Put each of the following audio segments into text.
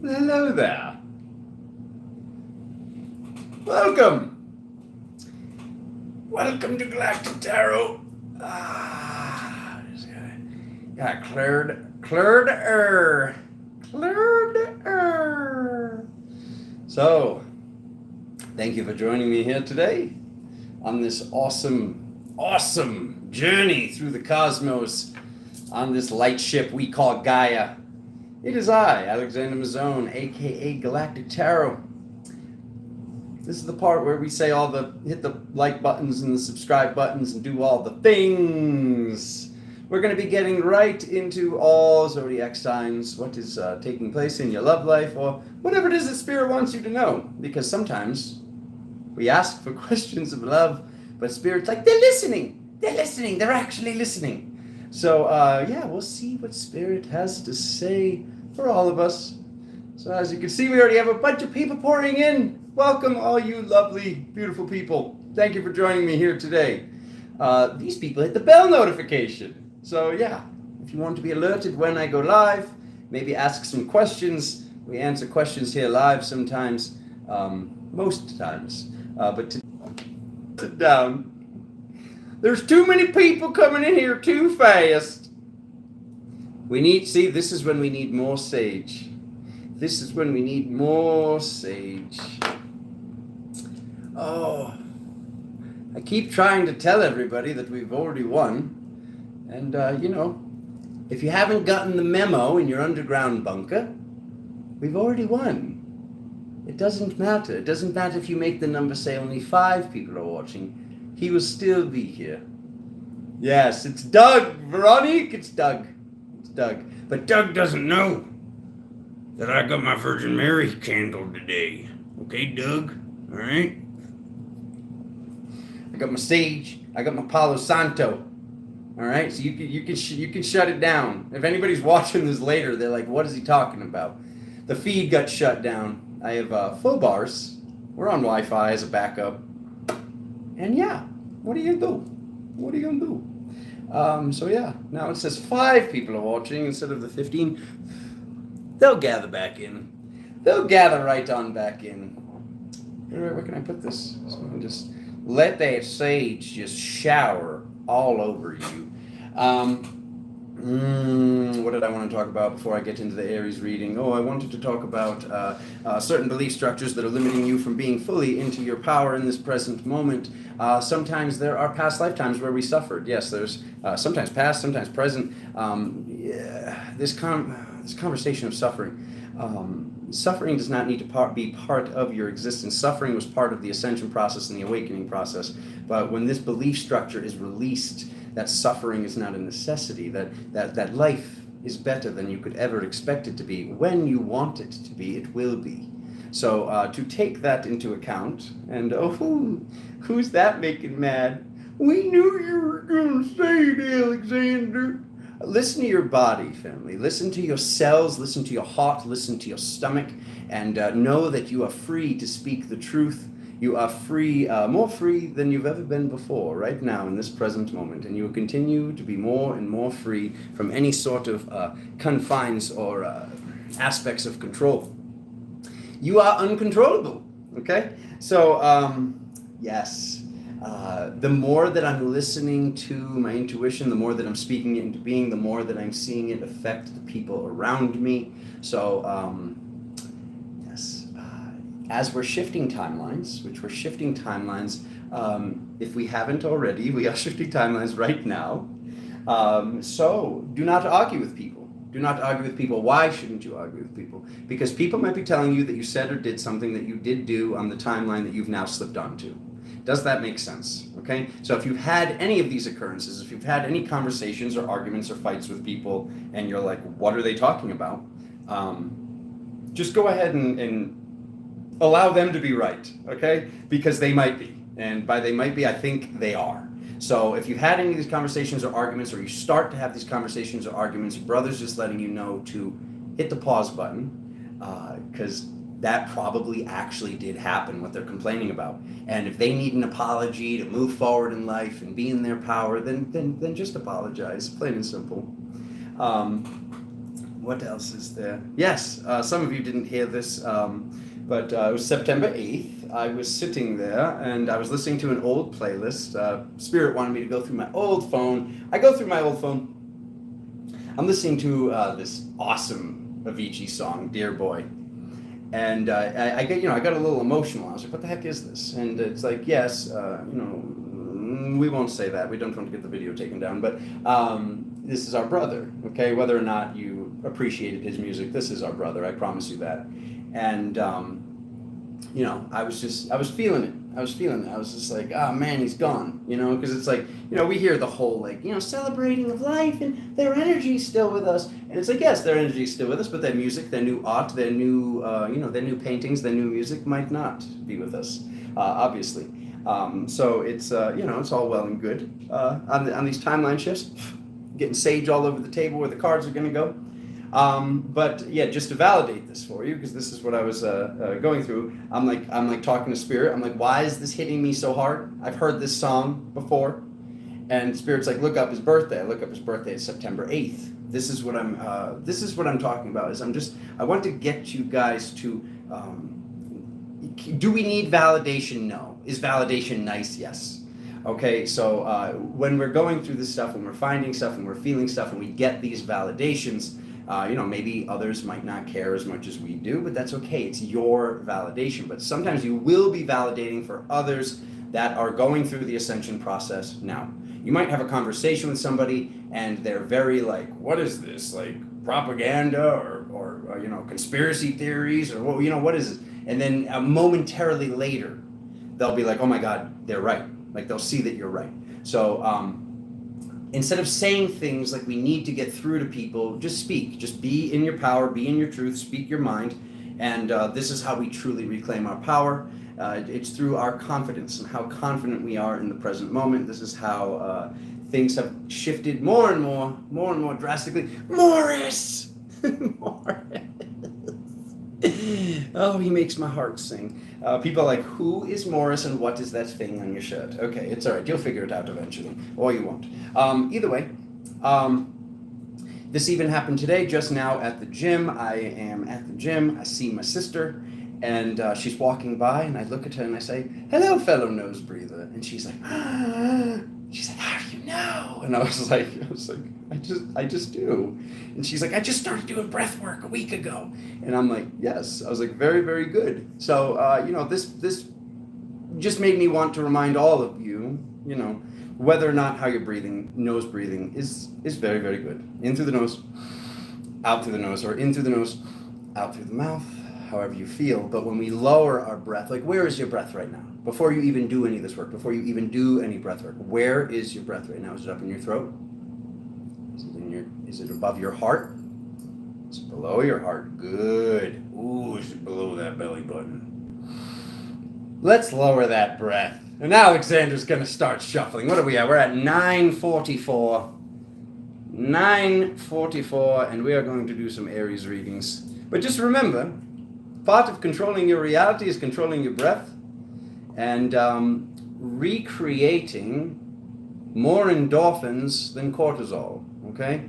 Hello there. Welcome. Welcome to Galactic Tarot. Yeah, cleared. So, thank you for joining me here today on this awesome journey through the cosmos on this light ship we call Gaia. It is I, Alexander Mazzone, aka Galactic Tarot. This is the part where we say hit the like buttons and the subscribe buttons and do all the things. We're going to be getting right into all zodiac signs, what is taking place in your love life, or whatever it is that Spirit wants you to know. Because sometimes we ask for questions of love, but Spirit's like, they're listening, they're actually listening. So, we'll see what Spirit has to say for all of us. So as you can see, we already have a bunch of people pouring in. Welcome, all you lovely, beautiful people. Thank you for joining me here today. These people hit the bell notification. So, yeah, if you want to be alerted when I go live, maybe ask some questions. We answer questions here live sometimes, most times. But to sit down. There's too many people coming in here too fast. This is when we need more sage. This is when we need more sage. Oh, I keep trying to tell everybody that we've already won. And, if you haven't gotten the memo in your underground bunker, we've already won. It doesn't matter. It doesn't matter if you make the number say only 5 people are watching. He will still be here. Yes, it's Doug. Veronique, it's Doug. It's Doug. But Doug doesn't know that I got my Virgin Mary candle today. Okay, Doug? All right? I got my sage. I got my Palo Santo. All right? So you can shut it down. If anybody's watching this later, they're like, what is he talking about? The feed got shut down. I have full bars. We're on Wi-Fi as a backup. And yeah, what are you gonna do? What are you gonna do? Now it says 5 people are watching instead of the 15. They'll gather back in. They'll gather right on back in. Where can I put this? So I can just let that sage just shower all over you. What did I want to talk about before I get into the Aries reading? Oh, I wanted to talk about certain belief structures that are limiting you from being fully into your power in this present moment. Sometimes there are past lifetimes where we suffered. Yes, there's sometimes past, sometimes present. This conversation of suffering. Suffering does not need to be part of your existence. Suffering was part of the ascension process and the awakening process. But when this belief structure is released, that suffering is not a necessity, that life is better than you could ever expect it to be. When you want it to be, it will be. So to take that into account, and who's that making mad? We knew you were going to say it, Alexander. Listen to your body, family. Listen to your cells, listen to your heart, listen to your stomach, and know that you are free to speak the truth. You are free, more free than you've ever been before, right now in this present moment. And you will continue to be more and more free from any sort of confines or aspects of control. You are uncontrollable, okay? So, yes. The more that I'm listening to my intuition, the more that I'm speaking it into being, the more that I'm seeing it affect the people around me. So, yes. As we're shifting timelines, if we haven't already, we are shifting timelines right now. So do not argue with people. Do not argue with people. Why shouldn't you argue with people? Because people might be telling you that you said or did something that you did do on the timeline that you've now slipped onto. Does that make sense? Okay? So if you've had any of these occurrences, if you've had any conversations or arguments or fights with people, and you're like, what are they talking about? Just go ahead and allow them to be right, okay? Because they might be. And by they might be, I think they are. So if you've had any of these conversations or arguments, or you start to have these conversations or arguments, your brother's just letting you know to hit the pause button, because that probably actually did happen, what they're complaining about. And if they need an apology to move forward in life and be in their power, then just apologize, plain and simple. what else is there? Yes, some of you didn't hear this, but it was September 8th. I was sitting there and I was listening to an old playlist. Spirit wanted me to go through my old phone. I go through my old phone. I'm listening to this awesome Avicii song, Dear Boy. And I got a little emotional. I was like, what the heck is this? And it's like, yes, we won't say that. We don't want to get the video taken down. But this is our brother, okay? Whether or not you appreciated his music, this is our brother. I promise you that. And, I was feeling it. I was just like, oh man, he's gone, because it's like, we hear the whole, like, celebrating of life and their energy's still with us. And it's like, yes, their energy's still with us, but their music, their new art, their new, their new paintings, their new music might not be with us, obviously. So it's, it's all well and good on these timeline shifts, getting sage all over the table where the cards are going to go. But yeah, just to validate this for you, because this is what I was going through. I'm like talking to Spirit. I'm like, why is this hitting me so hard? I've heard this song before, and Spirit's like, look up his birthday. I look up his birthday. It's September 8th. This is what I'm talking about. I want to get you guys to. Do we need validation? No. Is validation nice? Yes. Okay, so when we're going through this stuff, when we're finding stuff, when we're feeling stuff, and we get these validations. Maybe others might not care as much as we do, but that's okay. It's your validation. But sometimes you will be validating for others that are going through the ascension process now. You might have a conversation with somebody and they're very like, what is this? Like propaganda or conspiracy theories or what is it? And then momentarily later, they'll be like, oh my God, they're right. Like they'll see that you're right. So, instead of saying things like we need to get through to people, just speak. Just be in your power, be in your truth, speak your mind. And this is how we truly reclaim our power. It's through our confidence and how confident we are in the present moment. This is how things have shifted more and more drastically. Morris! Morris! Oh, he makes my heart sing. People are like, who is Morris and what is that thing on your shirt? Okay, it's all right. You'll figure it out eventually. Or you won't. Either way, this even happened today, just now at the gym. I am at the gym. I see my sister, and she's walking by, and I look at her and I say, hello, fellow nose breather. And she's like, she said, how do you know? And I was like, I just do. And she's like, I just started doing breath work a week ago. And I'm like, yes. I was like, very, very good. So, this just made me want to remind all of you, whether or not how you're breathing, nose breathing is very, very good. In through the nose, out through the nose, or in through the nose, out through the mouth, however you feel. But when we lower our breath, like where is your breath right now? Before you even do any of this work, before you even do any breath work, where is your breath right now? Is it up in your throat? Is it above your heart? Is it below your heart? Good. Ooh, is it below that belly button? Let's lower that breath. And Alexander's going to start shuffling. What are we at? We're at 9:44. 9:44, and we are going to do some Aries readings. But just remember, part of controlling your reality is controlling your breath and recreating more endorphins than cortisol, okay?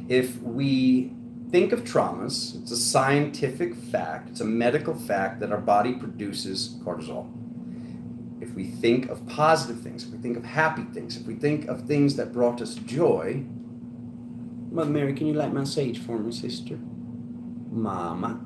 If we think of traumas, it's a scientific fact, it's a medical fact that our body produces cortisol. If we think of positive things, if we think of happy things, if we think of things that brought us joy, Mother Mary, can you light my sage for me, sister? Mama.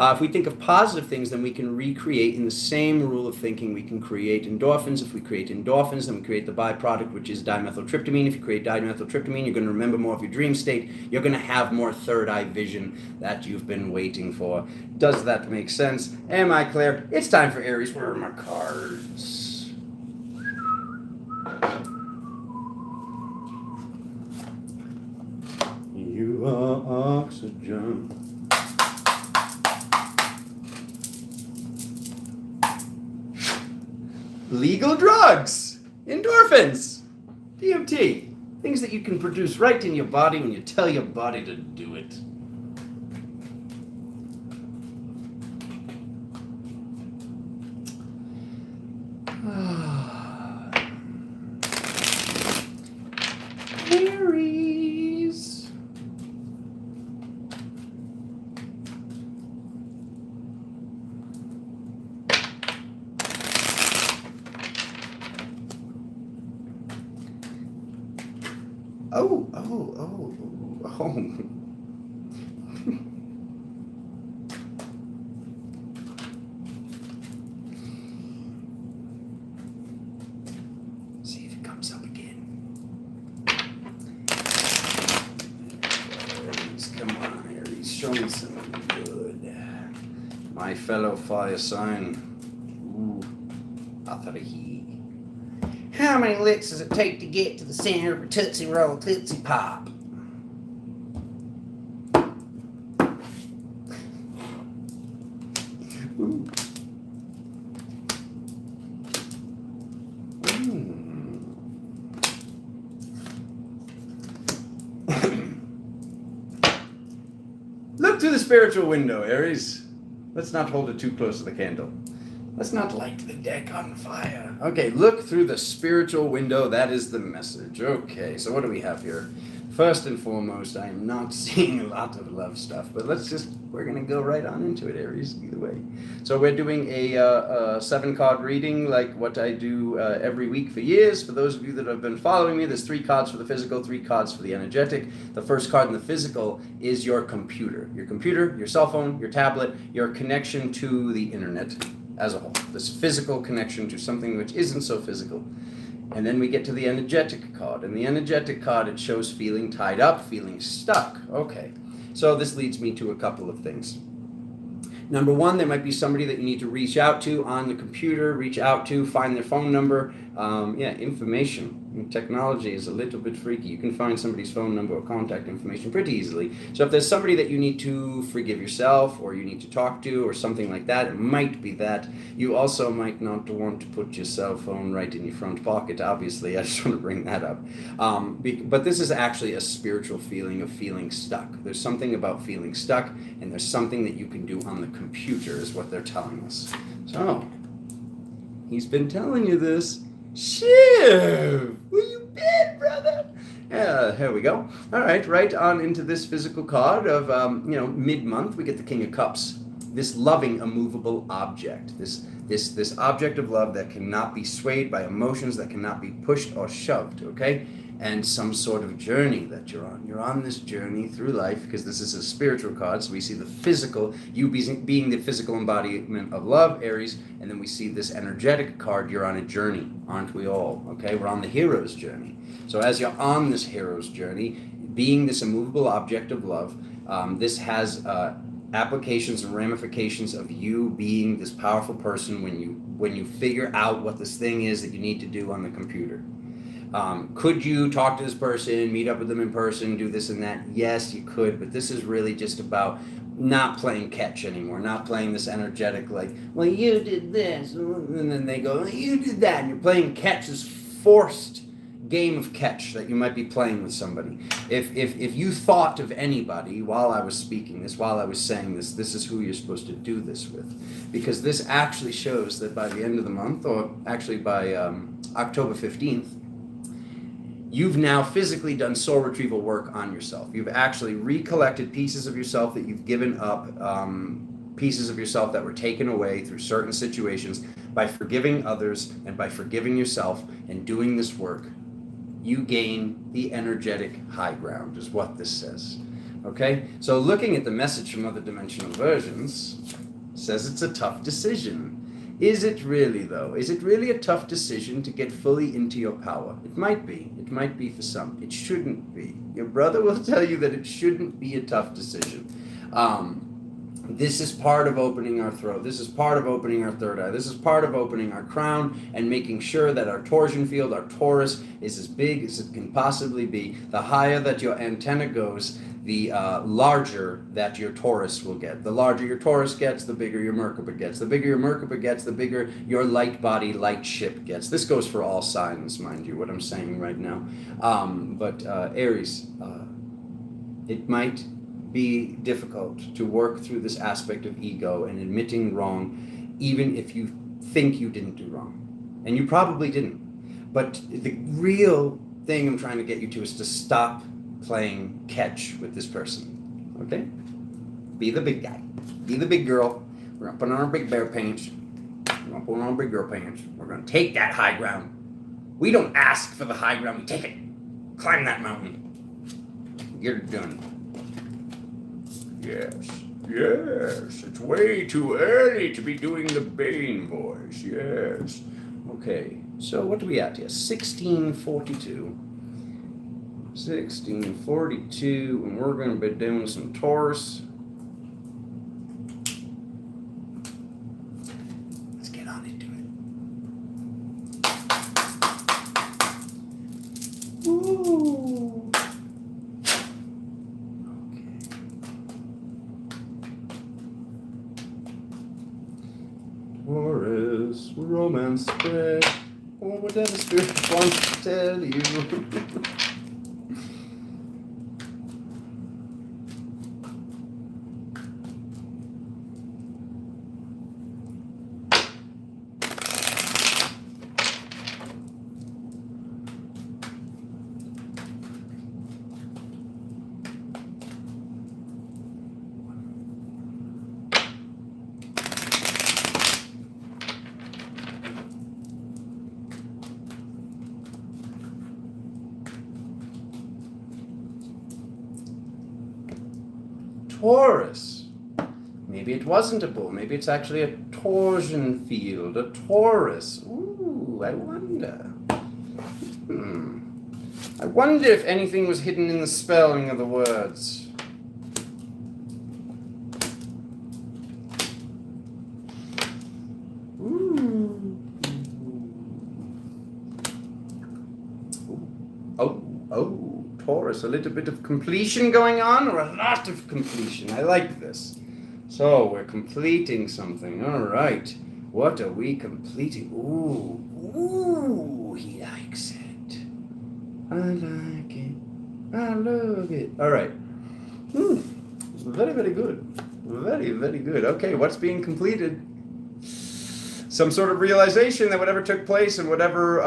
If we think of positive things, then we can recreate in the same rule of thinking. We can create endorphins. If we create endorphins, then we create the byproduct, which is dimethyltryptamine. If you create dimethyltryptamine, you're going to remember more of your dream state. You're going to have more third eye vision that you've been waiting for. Does that make sense? Am I clear? It's time for Aries. Where are my cards? You are oxygen. Legal drugs, endorphins, DMT, things that you can produce right in your body when you tell your body to do it. Aries. Oh. See if it comes up again. Aries, come on, Aries, show me something good. My fellow fire sign. Ooh, author he. How many licks does it take to get to the center of a Tootsie Roll Tootsie Pop? Ooh. Look through the spiritual window, Aries. Let's not hold it too close to the candle. Let's not light the deck on fire. Okay, look through the spiritual window. That is the message. Okay, so what do we have here? First and foremost, I am not seeing a lot of love stuff, but we're going to go right on into it, Aries, either way. So we're doing a 7-card reading like what I do every week for years. For those of you that have been following me, there's 3 cards for the physical, 3 cards for the energetic. The first card in the physical is your computer. Your computer, your cell phone, your tablet, your connection to the internet as a whole. This physical connection to something which isn't so physical. And then we get to the energetic card. And the energetic card, it shows feeling tied up, feeling stuck. Okay, so this leads me to a couple of things. Number one, there might be somebody that you need to reach out to on the computer, find their phone number. Information. Technology is a little bit freaky. You can find somebody's phone number or contact information pretty easily. So if there's somebody that you need to forgive yourself or you need to talk to or something like that, it might be that. You also might not want to put your cell phone right in your front pocket, obviously. I just want to bring that up. But this is actually a spiritual feeling of feeling stuck. There's something about feeling stuck, and there's something that you can do on the computer is what they're telling us. So, he's been telling you this. Shiv! Where you been, brother? Here we go. All right on into this physical card of, mid-month. We get the King of Cups. This loving, immovable object. This object of love that cannot be swayed by emotions, that cannot be pushed or shoved, okay? And some sort of journey that you're on. You're on this journey through life because this is a spiritual card. So we see the physical, you being the physical embodiment of love, Aries, and then we see this energetic card. You're on a journey, aren't we all? Okay, we're on the hero's journey. So as you're on this hero's journey, being this immovable object of love, this has applications and ramifications of you being this powerful person when you figure out what this thing is that you need to do on the computer. Could you talk to this person, meet up with them in person, do this and that? Yes, you could, but this is really just about not playing catch anymore, not playing this energetic, like, well, you did this, and then they go, you did that, and you're playing catch, this forced game of catch that you might be playing with somebody. If you thought of anybody while I was speaking this, while I was saying this, this is who you're supposed to do this with. Because this actually shows that by the end of the month, or actually by October 15th, you've now physically done soul retrieval work on yourself. You've actually recollected pieces of yourself that you've given up, pieces of yourself that were taken away through certain situations. By forgiving others and by forgiving yourself and doing this work, you gain the energetic high ground, is what this says. Okay? So looking at the message from other dimensional versions, says it's a tough decision. Is it really, though? Is it really a tough decision to get fully into your power? It might be. It might be for some. It shouldn't be. Your brother will tell you that it shouldn't be a tough decision. This is part of opening our throat. This is part of opening our third eye. This is part of opening our crown and making sure that our torsion field, our torus, is as big as it can possibly be. The higher that your antenna goes, the larger that your torus will get. The larger your torus gets, the bigger your Merkaba gets. The bigger your Merkaba gets, the bigger your light body, light ship gets. This goes for all signs, mind you, what I'm saying right now. But Aries, it might be difficult to work through this aspect of ego and admitting wrong, even if you think you didn't do wrong. And you probably didn't. But the real thing I'm trying to get you to is to stop playing catch with this person, okay? Be the big guy. Be the big girl. We're gonna put on our big bear pants. We're gonna put on our big girl pants. We're gonna take that high ground. We don't ask for the high ground, we take it. Climb that mountain. Get it done. Yes. Yes. It's way too early to be doing the Bane voice. Yes. Okay, so what do we at here? 1642. 1642, and we're going to be doing some Taurus. Let's get on into it. Ooh. Okay. Taurus, romance spread, or whatever spirit wants to tell you. Taurus. Maybe it wasn't a bull. Maybe it's actually a torsion field, a Taurus. Ooh, I wonder. I wonder if anything was hidden in the spelling of the words. Ooh. Oh. Taurus, a little bit of completion going on, or a lot of completion. I like this. So we're completing something. All right. What are we completing? Ooh, he likes it. I like it. I love it. All right. Very, very good. Very, very good. Okay, what's being completed? Some sort of realization that whatever took place and whatever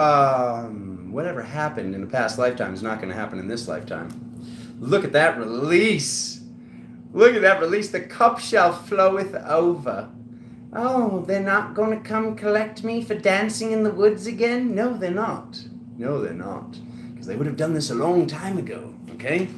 happened in the past lifetime is not going to happen in this lifetime. Look at that release. Look at that release. The cup shall floweth over. Oh, they're not going to come collect me for dancing in the woods again? No, they're not. No, they're not. Because they would have done this a long time ago, okay?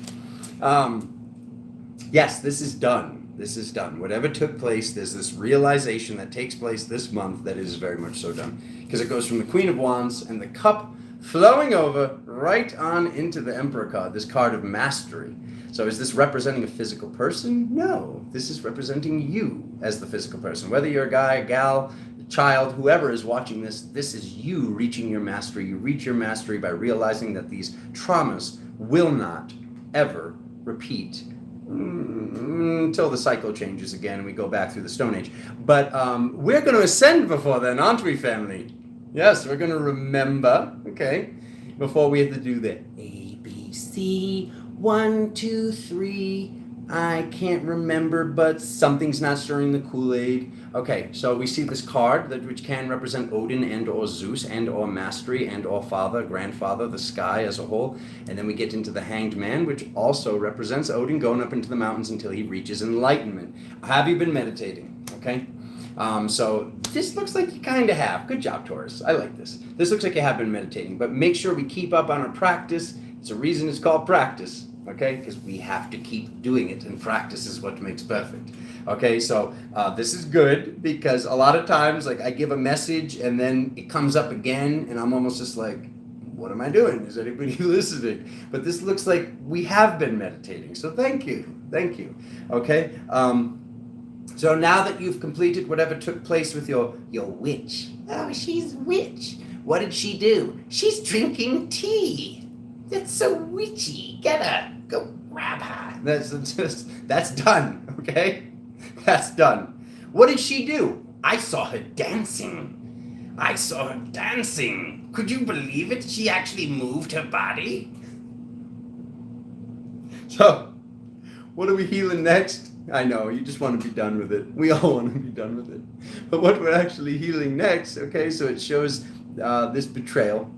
Yes, this is done. This is done. Whatever took place, there's this realization that takes place this month that is very much so done. Because it goes from the Queen of Wands and the cup flowing over right on into the Emperor card, this card of mastery. So is this representing a physical person? No, this is representing you as the physical person. Whether you're a guy, a gal, a child, whoever is watching this, this is you reaching your mastery. You reach your mastery by realizing that these traumas will not ever repeat until the cycle changes again and we go back through the Stone Age. But we're going to ascend before then, aren't we, family? Yes, we're going to remember, okay, before we have to do the ABC, 1, 2, 3, I can't remember, but something's not stirring the Kool-Aid. Okay, so we see this card which can represent Odin and or Zeus and or mastery and or father, grandfather, the sky as a whole. And then we get into the Hanged Man, which also represents Odin going up into the mountains until he reaches enlightenment. Have you been meditating? Okay. So this looks like you kind of have. Good job, Taurus. I like this. This looks like you have been meditating, but make sure we keep up on our practice. It's a reason it's called practice, okay? Because we have to keep doing it, and practice is what makes perfect. Okay, so this is good because a lot of times, like I give a message and then it comes up again, and I'm almost just like, what am I doing? Is anybody listening? But this looks like we have been meditating. So thank you. Okay. So now that you've completed whatever took place with your witch. Oh, she's a witch. What did she do? She's drinking tea. That's so witchy. Get her. Go grab her. That's done. Okay. That's done. What did she do? I saw her dancing. Could you believe it? She actually moved her body. So, what are we healing next? I know, you just want to be done with it. We all want to be done with it. But what we're actually healing next, okay, so it shows this betrayal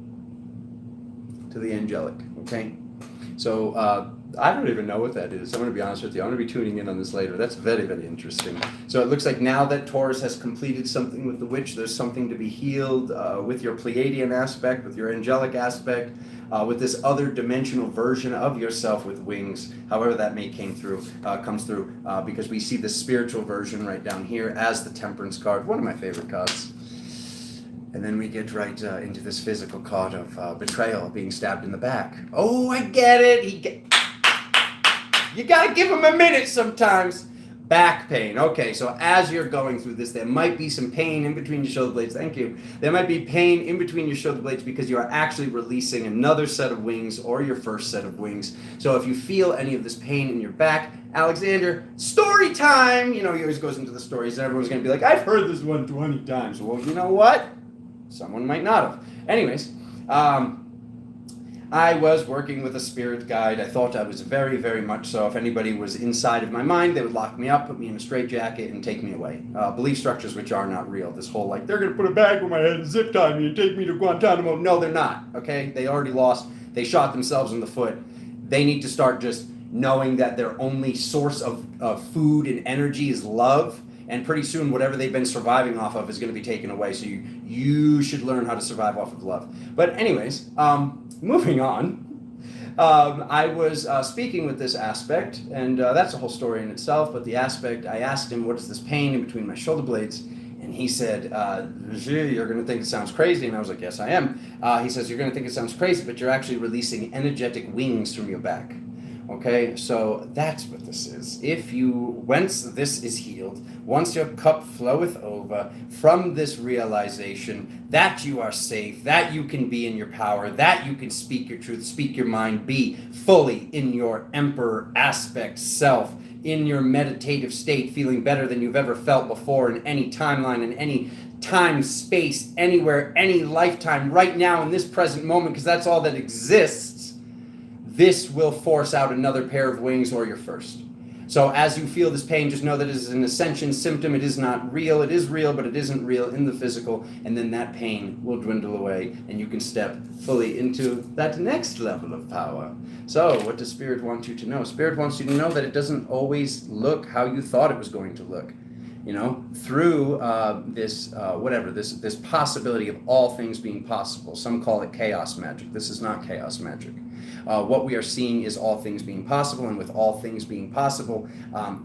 to the angelic, okay? So I don't even know what that is. I'm going to be honest with you. I'm going to be tuning in on this later. That's very, very interesting. So it looks like now that Taurus has completed something with the witch, there's something to be healed with your Pleiadian aspect, with your angelic aspect, with this other dimensional version of yourself with wings, however that may comes through, because we see the spiritual version right down here as the Temperance card, one of my favorite cards. And then we get right into this physical card of betrayal, being stabbed in the back. Oh, I get it. You gotta give him a minute sometimes. Back pain. Okay, so as you're going through this, there might be some pain in between your shoulder blades. Thank you. There might be pain in between your shoulder blades because you are actually releasing another set of wings or your first set of wings. So if you feel any of this pain in your back, Alexander, story time! You know, he always goes into the stories and everyone's going to be like, I've heard this one 20 times. Well, you know what? Someone might not have. Anyways, I was working with a spirit guide. I thought I was very, very much so. If anybody was inside of my mind, they would lock me up, put me in a straitjacket, and take me away. Belief structures which are not real. This whole, like, they're going to put a bag on my head and zip tie me and take me to Guantanamo. No, they're not, okay? They already lost. They shot themselves in the foot. They need to start just knowing that their only source of food and energy is love. And pretty soon, whatever they've been surviving off of is going to be taken away. So you should learn how to survive off of love. But anyways, moving on. I was speaking with this aspect, and that's a whole story in itself. But the aspect, I asked him, what is this pain in between my shoulder blades? And he said, you're going to think it sounds crazy. And I was like, yes, I am. He says, you're going to think it sounds crazy, but you're actually releasing energetic wings from your back. Okay, so that's what this is. Once this is healed, once your cup floweth over from this realization that you are safe, that you can be in your power, that you can speak your truth, speak your mind, be fully in your emperor aspect self, in your meditative state, feeling better than you've ever felt before in any timeline, in any time, space, anywhere, any lifetime, right now in this present moment, because that's all that exists. This will force out another pair of wings or your first. So as you feel this pain, just know that it is an ascension symptom. It is not real. It is real, but it isn't real in the physical. And then that pain will dwindle away, and you can step fully into that next level of power. So what does Spirit want you to know? Spirit wants you to know that it doesn't always look how you thought it was going to look. You know, through this possibility of all things being possible. Some call it chaos magic. This is not chaos magic. What we are seeing is all things being possible, and with all things being possible,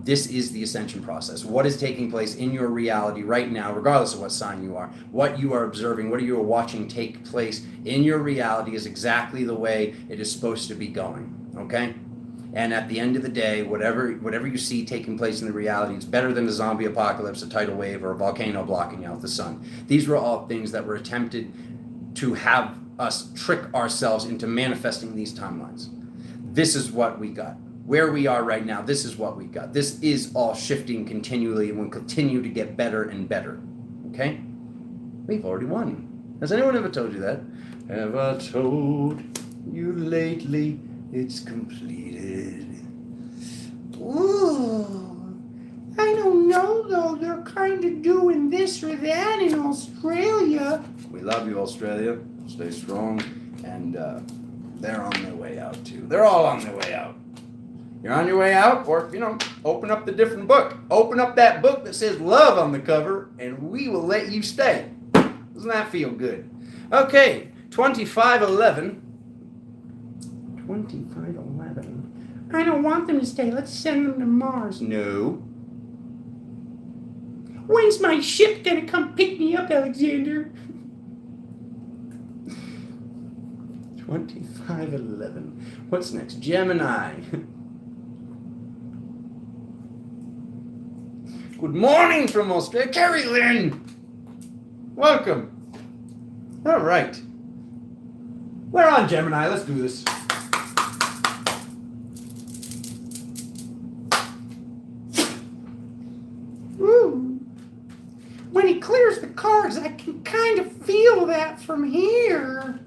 this is the ascension process. What is taking place in your reality right now, regardless of what sign you are, what you are observing, what you are watching take place in your reality is exactly the way it is supposed to be going, okay? And at the end of the day, whatever you see taking place in the reality, it's better than a zombie apocalypse, a tidal wave, or a volcano blocking out the sun. These were all things that were attempted to have us trick ourselves into manifesting these timelines. This is what we got. Where we are right now, this is what we got. This is all shifting continually and will continue to get better and better. Okay? We've already won. Has anyone ever told you that? Have I told you lately it's completed? Ooh, I don't know though. They're kind of doing this or that in Australia. We love you, Australia. Stay strong. And they're on their way out too. They're all on their way out. You're on your way out, or, open up the different book. Open up that book that says love on the cover, and we will let you stay. Doesn't that feel good? Okay, 2511. 2511. I don't want them to stay. Let's send them to Mars. No. When's my ship gonna come pick me up, Alexander? 2511. What's next? Gemini. Good morning from Australia. Carrie Lynn. Welcome. All right. We're on Gemini. Let's do this. Woo. When he clears the cards, I can kind of feel that from here.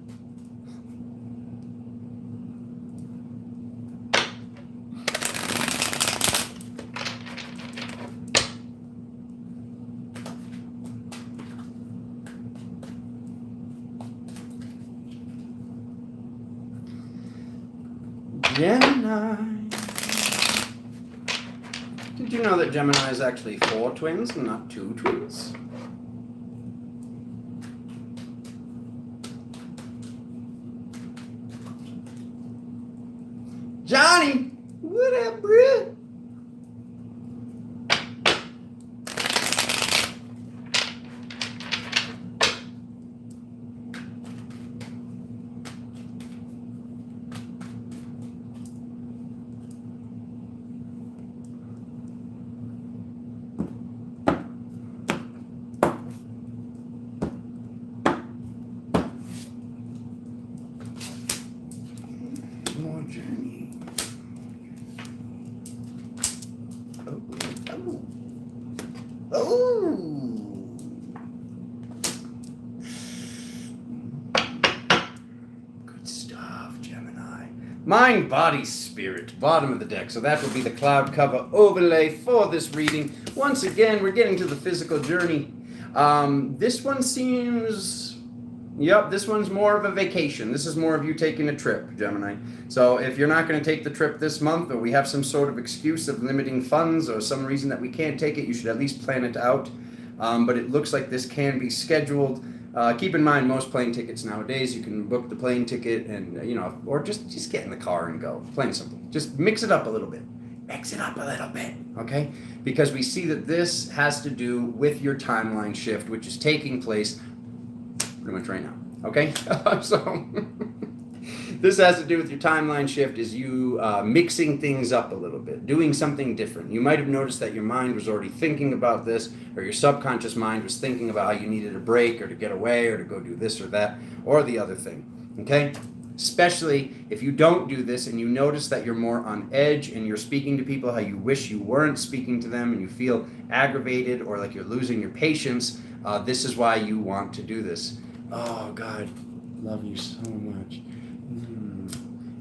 Gemini, Did you know that Gemini is actually 4 twins and not 2 twins? Johnny! What up, bro? More journey. Oh. Good stuff, Gemini. Mind, body, spirit. Bottom of the deck. So that would be the cloud cover overlay for this reading. Once again, we're getting to the physical journey. This one seems... Yep, this one's more of a vacation. This is more of you taking a trip, Gemini. So if you're not going to take the trip this month, or we have some sort of excuse of limiting funds or some reason that we can't take it, you should at least plan it out. But it looks like this can be scheduled. Keep in mind, most plane tickets nowadays, you can book the plane ticket and, or just get in the car and go. Plain and simple. Just mix it up a little bit. Mix it up a little bit, okay? Because we see that this has to do with your timeline shift, which is taking place pretty much right now, okay? So this has to do with your timeline shift, is you mixing things up a little bit, doing something different. You might have noticed that your mind was already thinking about this, or your subconscious mind was thinking about how you needed a break or to get away or to go do this or that or the other thing, okay? Especially if you don't do this and you notice that you're more on edge and you're speaking to people how you wish you weren't speaking to them and you feel aggravated or like you're losing your patience, this is why you want to do this. Oh, God, love you so much.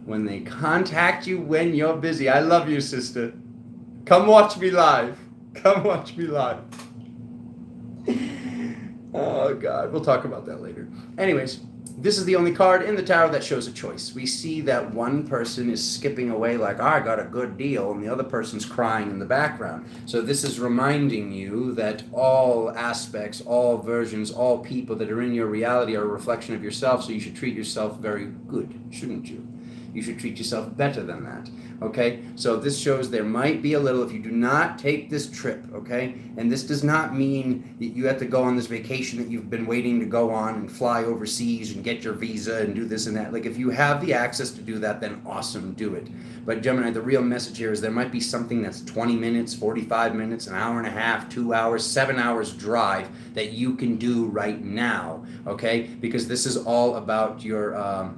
When they contact you when you're busy. I love you, sister. Come watch me live. Come watch me live. Oh, God. We'll talk about that later. Anyways, this is the only card in the tarot that shows a choice. We see that one person is skipping away like, I got a good deal, and the other person's crying in the background. So this is reminding you that all aspects, all versions, all people that are in your reality are a reflection of yourself, so you should treat yourself very good, shouldn't you? You should treat yourself better than that, okay? So this shows there might be a little, if you do not take this trip, okay? And this does not mean that you have to go on this vacation that you've been waiting to go on and fly overseas and get your visa and do this and that. Like, if you have the access to do that, then awesome, do it. But Gemini, the real message here is there might be something that's 20 minutes, 45 minutes, an hour and a half, 2 hours, 7 hours drive that you can do right now, okay? Because this is all about your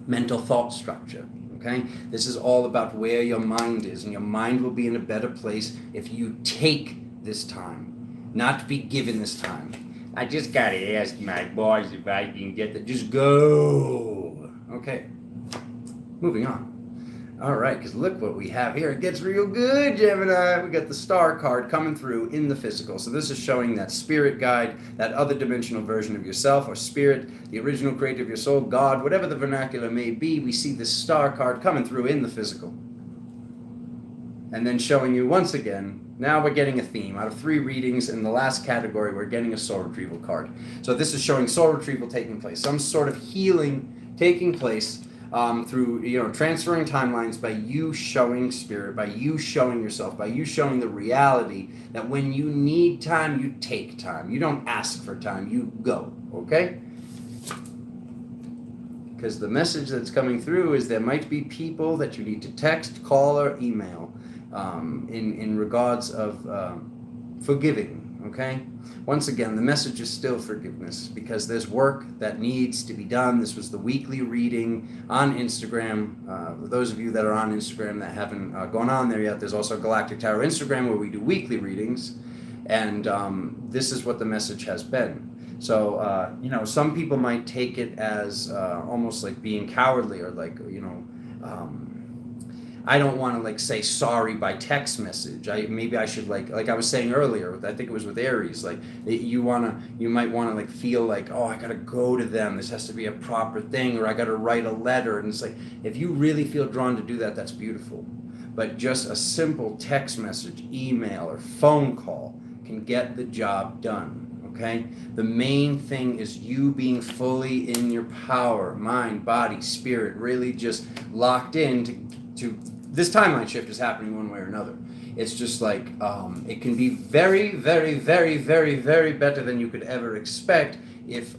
mental thought structure, okay? This is all about where your mind is, and your mind will be in a better place if you take this time, not be given this time. I just gotta ask my boys if I can get that. Just go. Okay, moving on. All right, because look what we have here. It gets real good, Gemini. We got the star card coming through in the physical. So this is showing that spirit guide, that other dimensional version of yourself or spirit, the original creator of your soul, God, whatever the vernacular may be. We see this star card coming through in the physical. And then showing you once again, now we're getting a theme. Out of 3 readings in the last category, we're getting a soul retrieval card. So this is showing soul retrieval taking place, some sort of healing taking place through transferring timelines, by you showing spirit, by you showing yourself, by you showing the reality that when you need time, you take time. You don't ask for time, you go, okay? Because the message that's coming through is there might be people that you need to text, call, or email in regards of forgiving, okay? Once again, the message is still forgiveness, because there's work that needs to be done. This was the weekly reading on Instagram. For those of you that are on Instagram that haven't gone on there yet, there's also Galactic Tarot Instagram where we do weekly readings, and this is what the message has been. So, some people might take it as almost like being cowardly, or like, I don't want to say sorry by text message. Maybe I should like I was saying earlier, I think it was with Aries, you might want to feel like, oh, I got to go to them. This has to be a proper thing, or I got to write a letter. And it's like, if you really feel drawn to do that, that's beautiful. but just a simple text message, email, or phone call can get the job done. Okay? The main thing is you being fully in your power, mind, body, spirit, really just locked in to this timeline shift is happening one way or another. It's just like it can be very, very, very, very, very better than you could ever expect if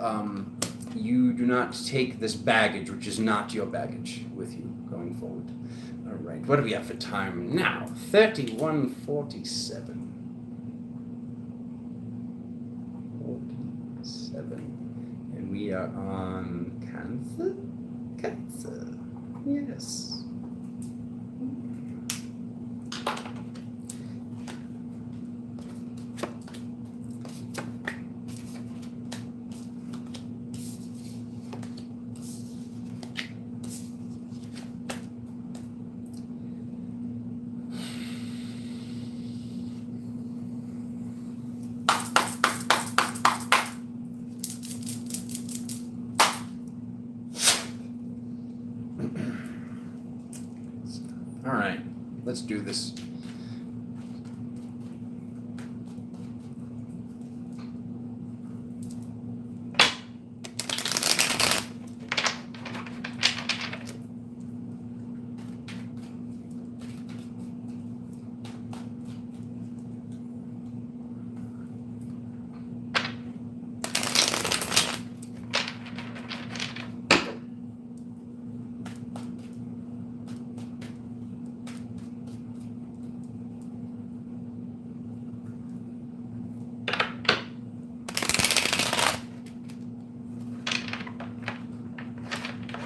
you do not take this baggage, which is not your baggage, with you going forward. All right, what do we have for time now? 31:47. 47. And we are on Cancer? Cancer. Yes. All right, let's do this.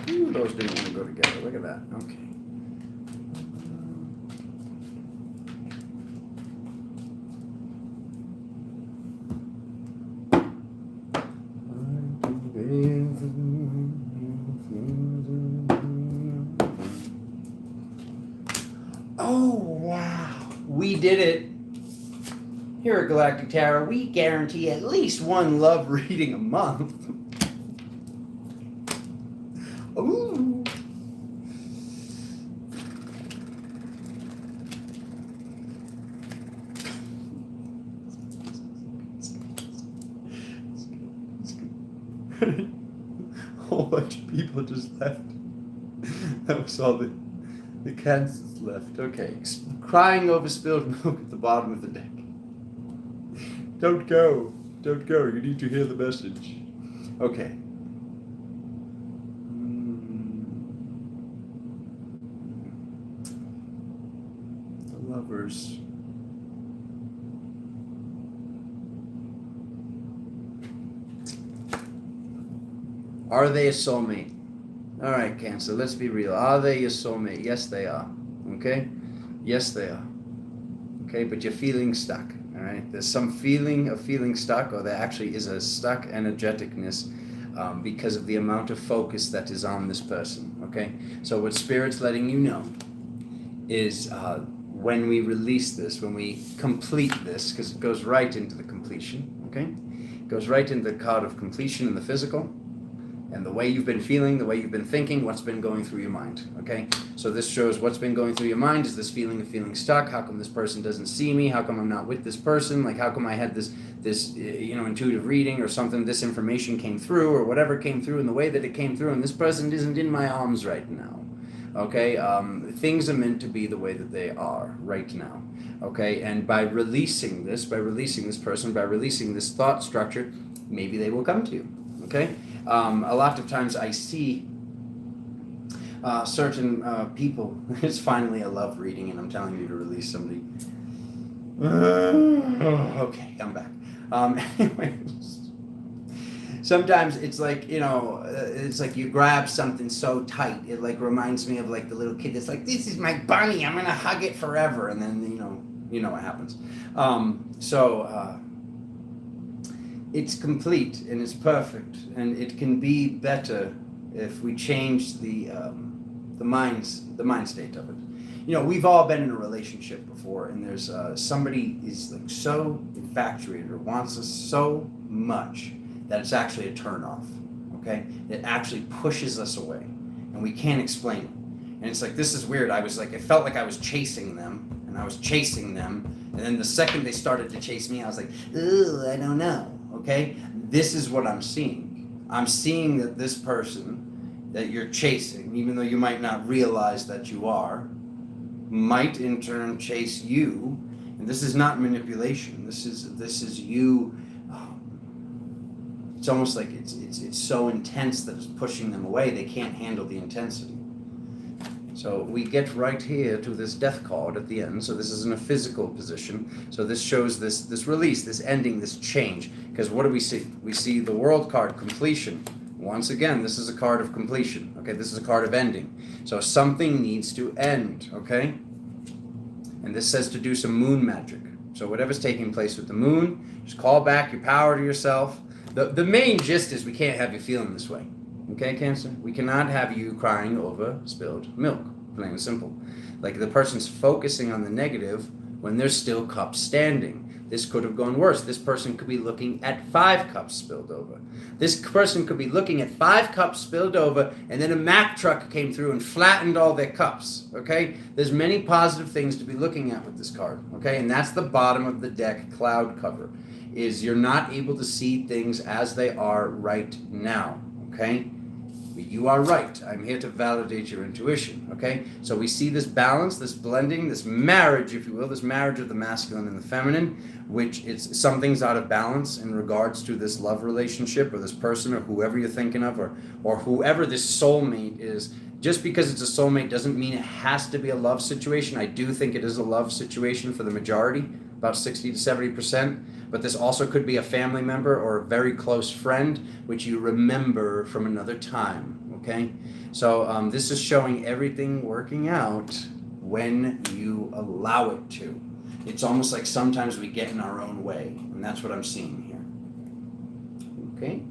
Ooh, those didn't want to go together. Look at that. Okay. Oh, wow. We did it. Here at Galactic Tarot, we guarantee at least one love reading a month. Ooh. A whole bunch of people just left. That was all the cancers left. Okay. Crying over spilled milk at the bottom of the deck. Don't go. Don't go. You need to hear the message. Okay. The lovers. Are they a soulmate? All right, Cancer, let's be real. Are they your soulmate? Yes, they are. Okay? Yes, they are. Okay, but you're feeling stuck. All right? There's some feeling of feeling stuck, or there actually is a stuck energeticness because of the amount of focus that is on this person. Okay? So what Spirit's letting you know is when we release this, when we complete this, because it goes right into the completion. Okay? It goes right into the card of completion in the physical. And the way you've been feeling, the way you've been thinking, what's been going through your mind, okay? So this shows what's been going through your mind is this feeling of feeling stuck. How come this person doesn't see me? How come I'm not with this person? Like, how come I had this intuitive reading or something, this information came through or whatever came through in the way that it came through, and this person isn't in my arms right now, okay? Things are meant to be the way that they are right now, okay? And by releasing this person, by releasing this thought structure, maybe they will come to you, okay? A lot of times I see certain people, it's finally a love reading and I'm telling you to release somebody. Okay, I'm back. Anyways, sometimes it's like, it's like you grab something so tight. It like reminds me of like the little kid that's like, this is my bunny, I'm going to hug it forever. And then, you know what happens. It's complete and it's perfect, and it can be better if we change the mind state of it. We've all been in a relationship before, and there's somebody is like so infatuated or wants us so much that it's actually a turn off. Okay, it actually pushes us away, and we can't explain it. And it's like, this is weird. I was like, it felt like I was chasing them, and I was chasing them. And then the second they started to chase me, I was like, ooh, I don't know. Okay? This is what I'm seeing. I'm seeing that this person that you're chasing, even though you might not realize that you are, might in turn chase you. And this is not manipulation. This is you. It's almost like it's so intense that it's pushing them away. They can't handle the intensity. So we get right here to this death card at the end. So this is in a physical position. So this shows this release, this ending, this change. Because what do we see? We see the World card, completion. Once again, this is a card of completion. Okay, this is a card of ending. So something needs to end. Okay, and this says to do some moon magic. So whatever's taking place with the moon, just call back your power to yourself. The main gist is we can't have you feeling this way. Okay, Cancer? We cannot have you crying over spilled milk. Plain and simple. Like the person's focusing on the negative when there's still cups standing. This could have gone worse. This person could be looking at 5 cups spilled over. This person could be looking at 5 cups spilled over, and then a Mack truck came through and flattened all their cups. Okay? There's many positive things to be looking at with this card. Okay? And that's the bottom of the deck cloud cover. Is you're not able to see things as they are right now. Okay? You are right. I'm here to validate your intuition, okay? So we see this balance, this blending, this marriage, if you will, this marriage of the masculine and the feminine, which it's something's out of balance in regards to this love relationship or this person or whoever you're thinking of or whoever this soulmate is. Just because it's a soulmate doesn't mean it has to be a love situation. I do think it is a love situation for the majority, about 60 to 70%. But this also could be a family member or a very close friend, which you remember from another time, okay? So this is showing everything working out when you allow it to. It's almost like sometimes we get in our own way, and that's what I'm seeing here. Okay?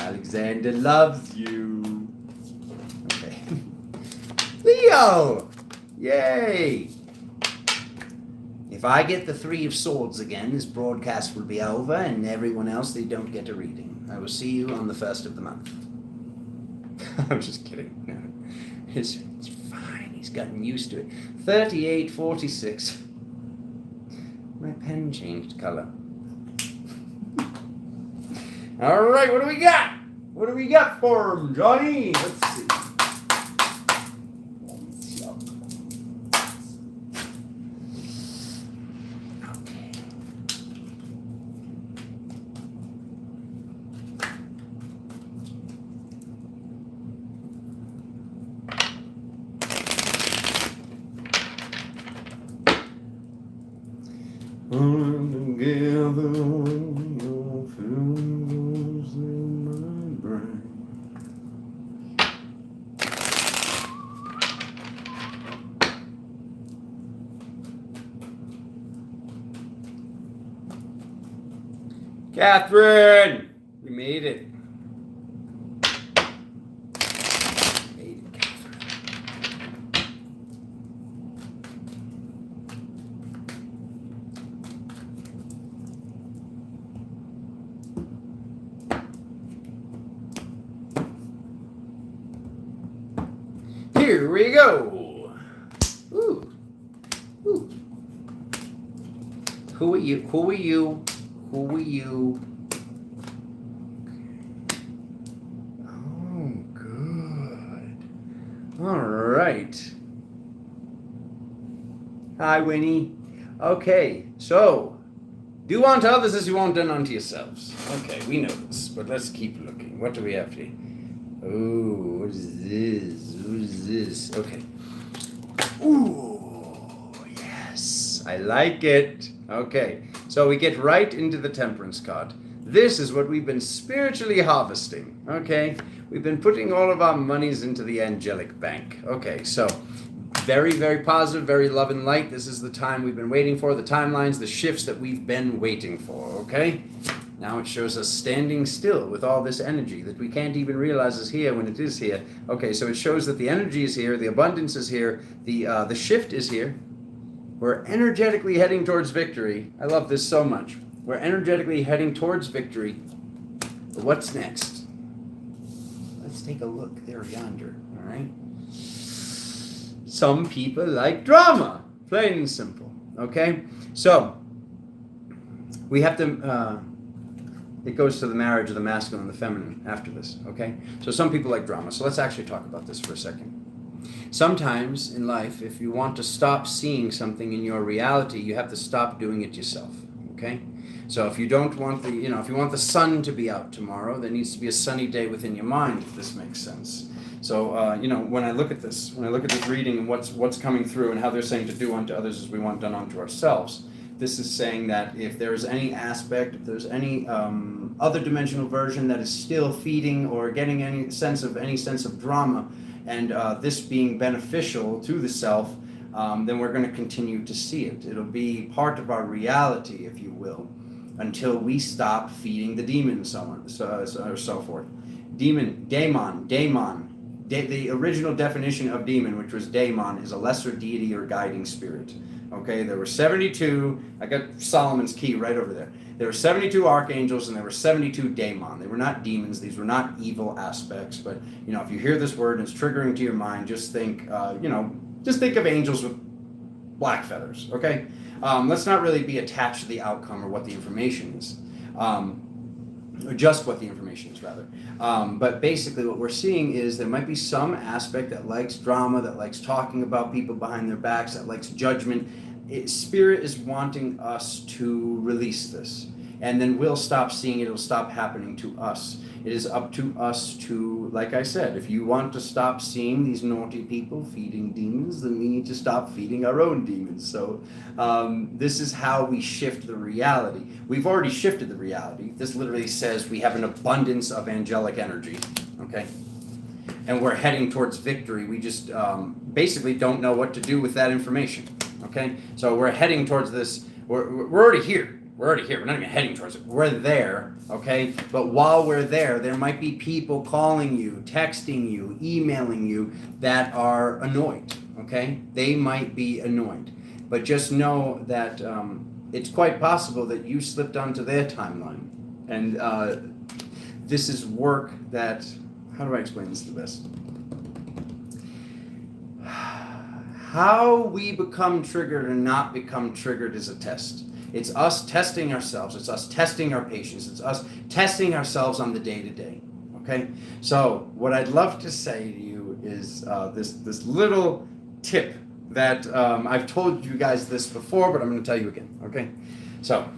Alexander loves you. Okay. Leo! Yay! If I get the 3 of Swords again, this broadcast will be over, and everyone else, they don't get a reading. I will see you on the 1st of the month. I'm just kidding. No. It's fine. He's gotten used to it. 3846. My pen changed color. All right, what do we got? What do we got for him, Johnny? Let's see. Catherine, we made it. Made it, Catherine. Here we go. Ooh. Ooh. Who are you? Who are you? Who are you? Oh, good. All right. Hi, Winnie. Okay, so do unto others as you want done unto yourselves. Okay, we know this, but let's keep looking. What do we have here? Oh, what is this? What is this? Okay. Ooh, yes. I like it. Okay. So we get right into the Temperance card. This is what we've been spiritually harvesting, okay? We've been putting all of our monies into the angelic bank. Okay, so very, very positive, very love and light. This is the time we've been waiting for, the timelines, the shifts that we've been waiting for, okay? Now it shows us standing still with all this energy that we can't even realize is here when it is here. Okay, so it shows that the energy is here, the abundance is here, the shift is here. We're energetically heading towards victory. I love this so much. We're energetically heading towards victory. But what's next? What's take a look there yonder, all right? Some people like drama, plain and simple, okay? So, we have to, it goes to the marriage of the masculine and the feminine after this, okay? So some people like drama. So let's actually talk about this for a second. Sometimes in life, if you want to stop seeing something in your reality, you have to stop doing it yourself, okay? So if you don't want the, if you want the sun to be out tomorrow, there needs to be a sunny day within your mind, if this makes sense. So, when I look at this reading and what's coming through and how they're saying to do unto others as we want done unto ourselves, this is saying that if there's any aspect, if there's any other dimensional version that is still feeding or getting any sense of drama, and this being beneficial to the self, then we're going to continue to see it. It'll be part of our reality, if you will, until we stop feeding the demon, so forth. Daemon. The original definition of demon, which was daemon, is a lesser deity or guiding spirit. Okay, there were 72, I got Solomon's key right over there. There were 72 archangels and there were 72 daemon. They were not demons, these were not evil aspects, but if you hear this word and it's triggering to your mind, just think of angels with black feathers, okay? Let's not really be attached to the outcome or what the information is. Or just what the information is, rather. But basically what we're seeing is there might be some aspect that likes drama, that likes talking about people behind their backs, that likes judgment. Spirit is wanting us to release this. And then we'll stop seeing it, it'll stop happening to us. It is up to us to, like I said, if you want to stop seeing these naughty people feeding demons, then we need to stop feeding our own demons. So this is how we shift the reality. We've already shifted the reality. This literally says we have an abundance of angelic energy, okay? And we're heading towards victory. We just basically don't know what to do with that information, okay? So we're heading towards this. We're already here. We're already here. We're not even heading towards it. We're there, okay? But while we're there might be people calling you, texting you, emailing you that are annoyed, okay? They might be annoyed. But just know that it's quite possible that you slipped onto their timeline. And this is work that, how do I explain this the best? How we become triggered or not become triggered is a test. It's us testing ourselves. It's us testing our patience. It's us testing ourselves on the day-to-day, okay? So what I'd love to say to you is this little tip that I've told you guys this before, but I'm going to tell you again, okay? So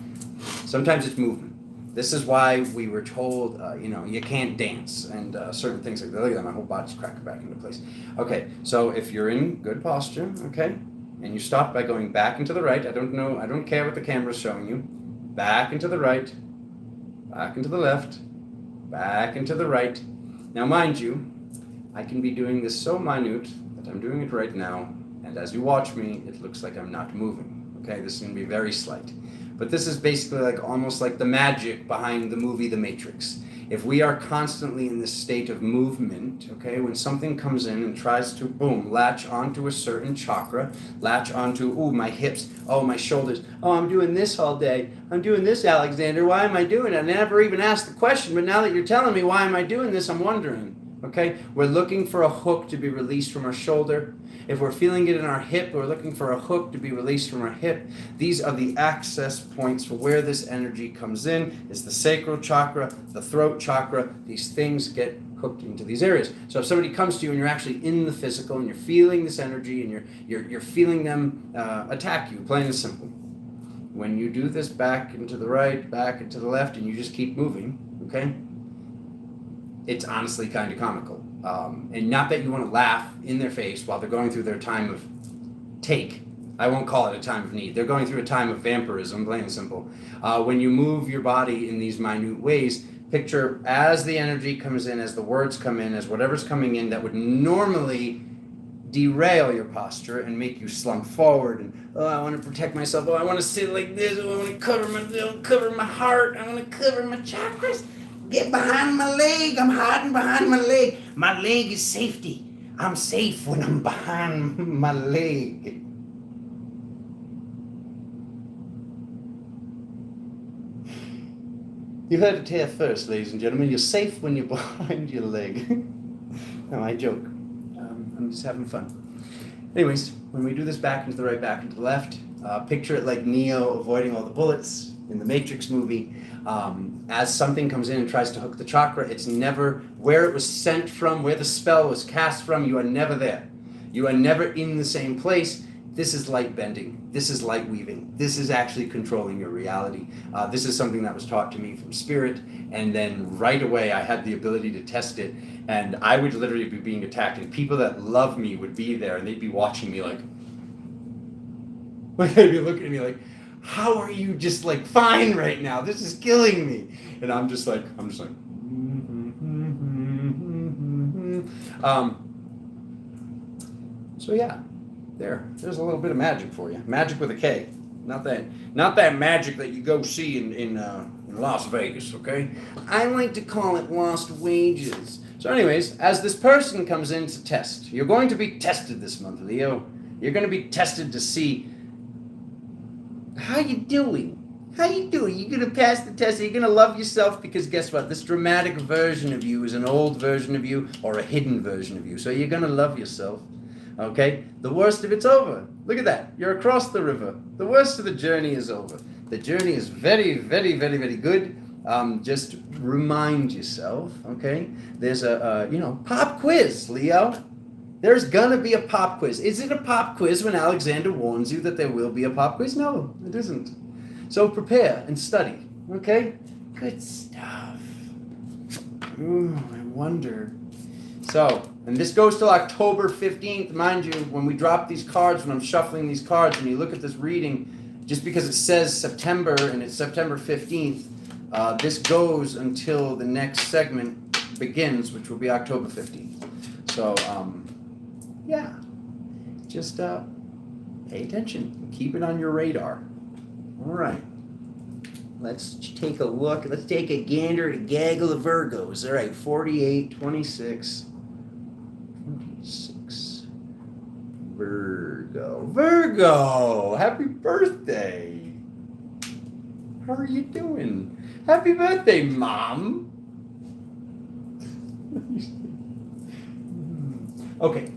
sometimes it's movement. This is why we were told, you can't dance and certain things like that. Look at that, my whole body's cracking back into place. Okay, so if you're in good posture, okay, and you stop by going back and to the right. I don't care what the camera's showing you. Back and to the right, back and to the left, back and to the right. Now mind you, I can be doing this so minute that I'm doing it right now, and as you watch me, it looks like I'm not moving. Okay, this is going to be very slight. But this is basically almost like the magic behind the movie The Matrix. If we are constantly in this state of movement, okay, when something comes in and tries to, boom, latch onto a certain chakra, latch onto, ooh, my hips, oh, my shoulders, oh, I'm doing this all day. I'm doing this, Alexander. Why am I doing it? I never even asked the question, but now that you're telling me why am I doing this, I'm wondering, okay? We're looking for a hook to be released from our shoulder. If we're feeling it in our hip, we're looking for a hook to be released from our hip. These are the access points for where this energy comes in. It's the sacral chakra, the throat chakra. These things get hooked into these areas. So if somebody comes to you and you're actually in the physical and you're feeling this energy and you're feeling them attack you, plain and simple. When you do this back and to the right, back and to the left, and you just keep moving, okay? It's honestly kind of comical. And not that you want to laugh in their face while they're going through their time of take. I won't call it a time of need. They're going through a time of vampirism, plain and simple. When you move your body in these minute ways, picture as the energy comes in, as the words come in, as whatever's coming in that would normally derail your posture and make you slump forward and, oh, I want to protect myself. Oh, I want to sit like this. Oh, I want to cover my heart. I want to cover my chakras. Get behind my leg. I'm hiding behind my leg. My leg is safety. I'm safe when I'm behind my leg. You heard it here first, ladies and gentlemen. You're safe when you're behind your leg. No, I joke. I'm just having fun. Anyways, when we do this back into the right, back into the left, picture it like Neo avoiding all the bullets in the Matrix movie. As something comes in and tries to hook the chakra, it's never where it was sent from, where the spell was cast from. You are never there. You are never in the same place. This is light bending. This is light weaving. This is actually controlling your reality. This is something that was taught to me from Spirit, and then right away I had the ability to test it, and I would literally be being attacked, and people that love me would be there, and they'd be watching me like they'd be looking at me like, how are you just like fine right now? This is killing me. And I'm just like, so yeah, there's a little bit of magic for you. Magic with a K. Not that magic that you go see in Las Vegas, okay? I like to call it lost wages. So anyways, as this person comes in to test, you're going to be tested this month, Leo. You're going to be tested to see how you doing. How you doing? You gonna pass the test? Are you gonna love yourself? Because guess what? This dramatic version of you is an old version of you or a hidden version of you. So you're gonna love yourself. Okay? The worst of it's over. Look at that. You're across the river. The worst of the journey is over. The journey is very, very, very, very good. Just remind yourself, okay? There's a pop quiz, Leo. There's gonna be a pop quiz. Is it a pop quiz when Alexander warns you that there will be a pop quiz? No, it isn't. So prepare and study, okay? Good stuff. Ooh, I wonder. So, and this goes till October 15th. Mind you, when we drop these cards, when I'm shuffling these cards, and you look at this reading, just because it says September and it's September 15th, this goes until the next segment begins, which will be October 15th. So, yeah, just pay attention. Keep it on your radar. All right. Let's take a look. Let's take a gander at a gaggle of Virgos. All right, 48, 26. 26. Virgo. Virgo! Happy birthday! How are you doing? Happy birthday, Mom! Okay.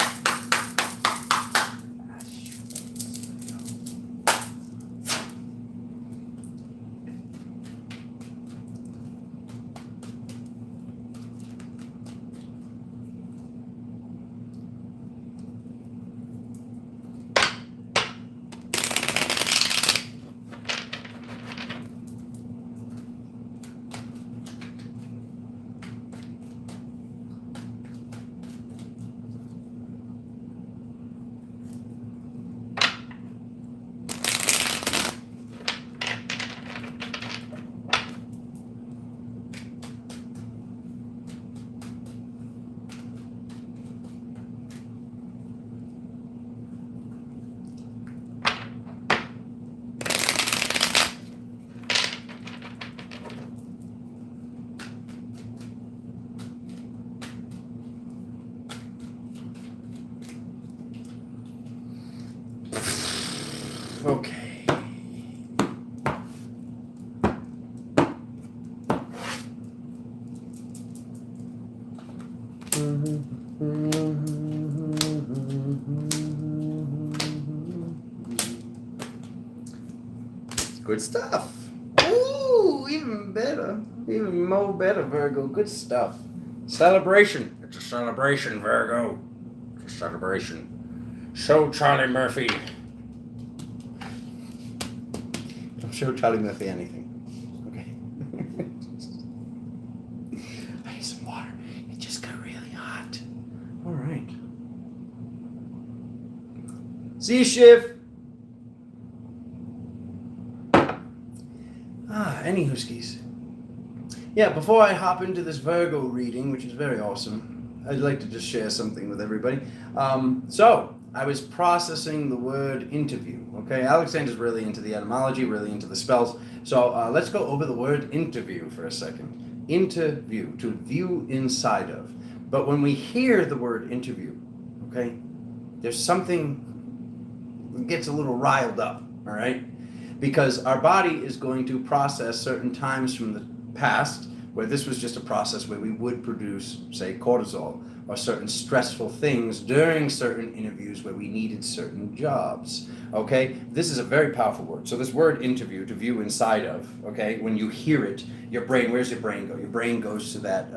Okay. Good stuff. Ooh, even better. Even more better, Virgo. Good stuff. Celebration. It's a celebration, Virgo. It's a celebration. So, Charlie Murphy. Don't show Charlie Murphy anything. Okay. I need some water. It just got really hot. All right. See you, Shiv. Any huskies. Yeah, before I hop into this Virgo reading, which is very awesome, I'd like to just share something with everybody. So, I was processing the word interview, okay? Alexander's really into the etymology, really into the spells. So, let's go over the word interview for a second. Interview, to view inside of. But when we hear the word interview, okay, there's something that gets a little riled up, all right? Because our body is going to process certain times from the past, where this was just a process where we would produce, say, cortisol or certain stressful things during certain interviews where we needed certain jobs. Okay, this is a very powerful word. So this word interview, to view inside of, okay, when you hear it, your brain, where's your brain go? Your brain goes to that,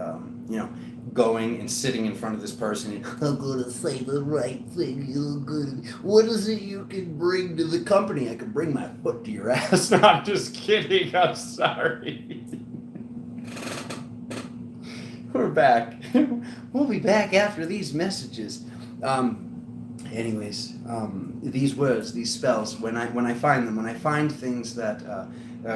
going and sitting in front of this person and, I'm going to say the right thing. You're good. What is it you can bring to the company? I can bring my foot to your ass. No, I'm just kidding. I'm sorry. We're back. We'll be back after these messages. These words, these spells, when I find them, when I find things that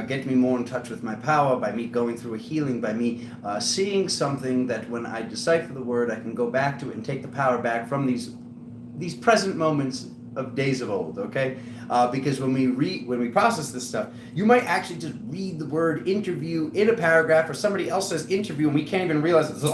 get me more in touch with my power, by me going through a healing, by me seeing something that when I decipher the word, I can go back to it and take the power back from these present moments of days of old, okay? Because when we process this stuff, you might actually just read the word interview in a paragraph, or somebody else says interview, and we can't even realize it's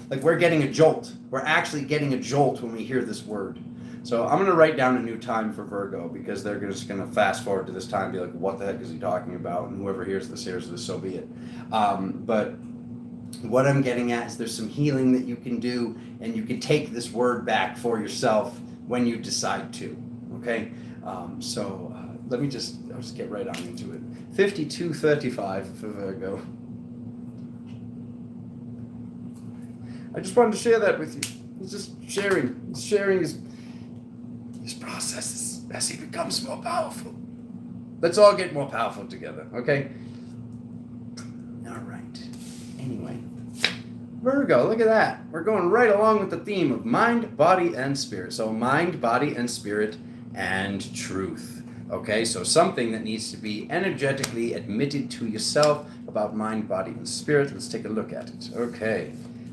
like we're getting a jolt. We're actually getting a jolt when we hear this word. So I'm going to write down a new time for Virgo, because they're just going to fast forward to this time and be like, what the heck is he talking about? And whoever hears this, so be it. But what I'm getting at is there's some healing that you can do, and you can take this word back for yourself when you decide to, okay? I'll just get right on into it. 5235 for Virgo. I just wanted to share that with you. It's just sharing. Sharing his processes as he becomes more powerful. Let's all get more powerful together, okay? All right. Anyway, Virgo, look at that. We're going right along with the theme of mind, body, and spirit. So mind, body, and spirit, and truth. Okay, so something that needs to be energetically admitted to yourself about mind, body, and spirit. Let's take a look at it. Okay.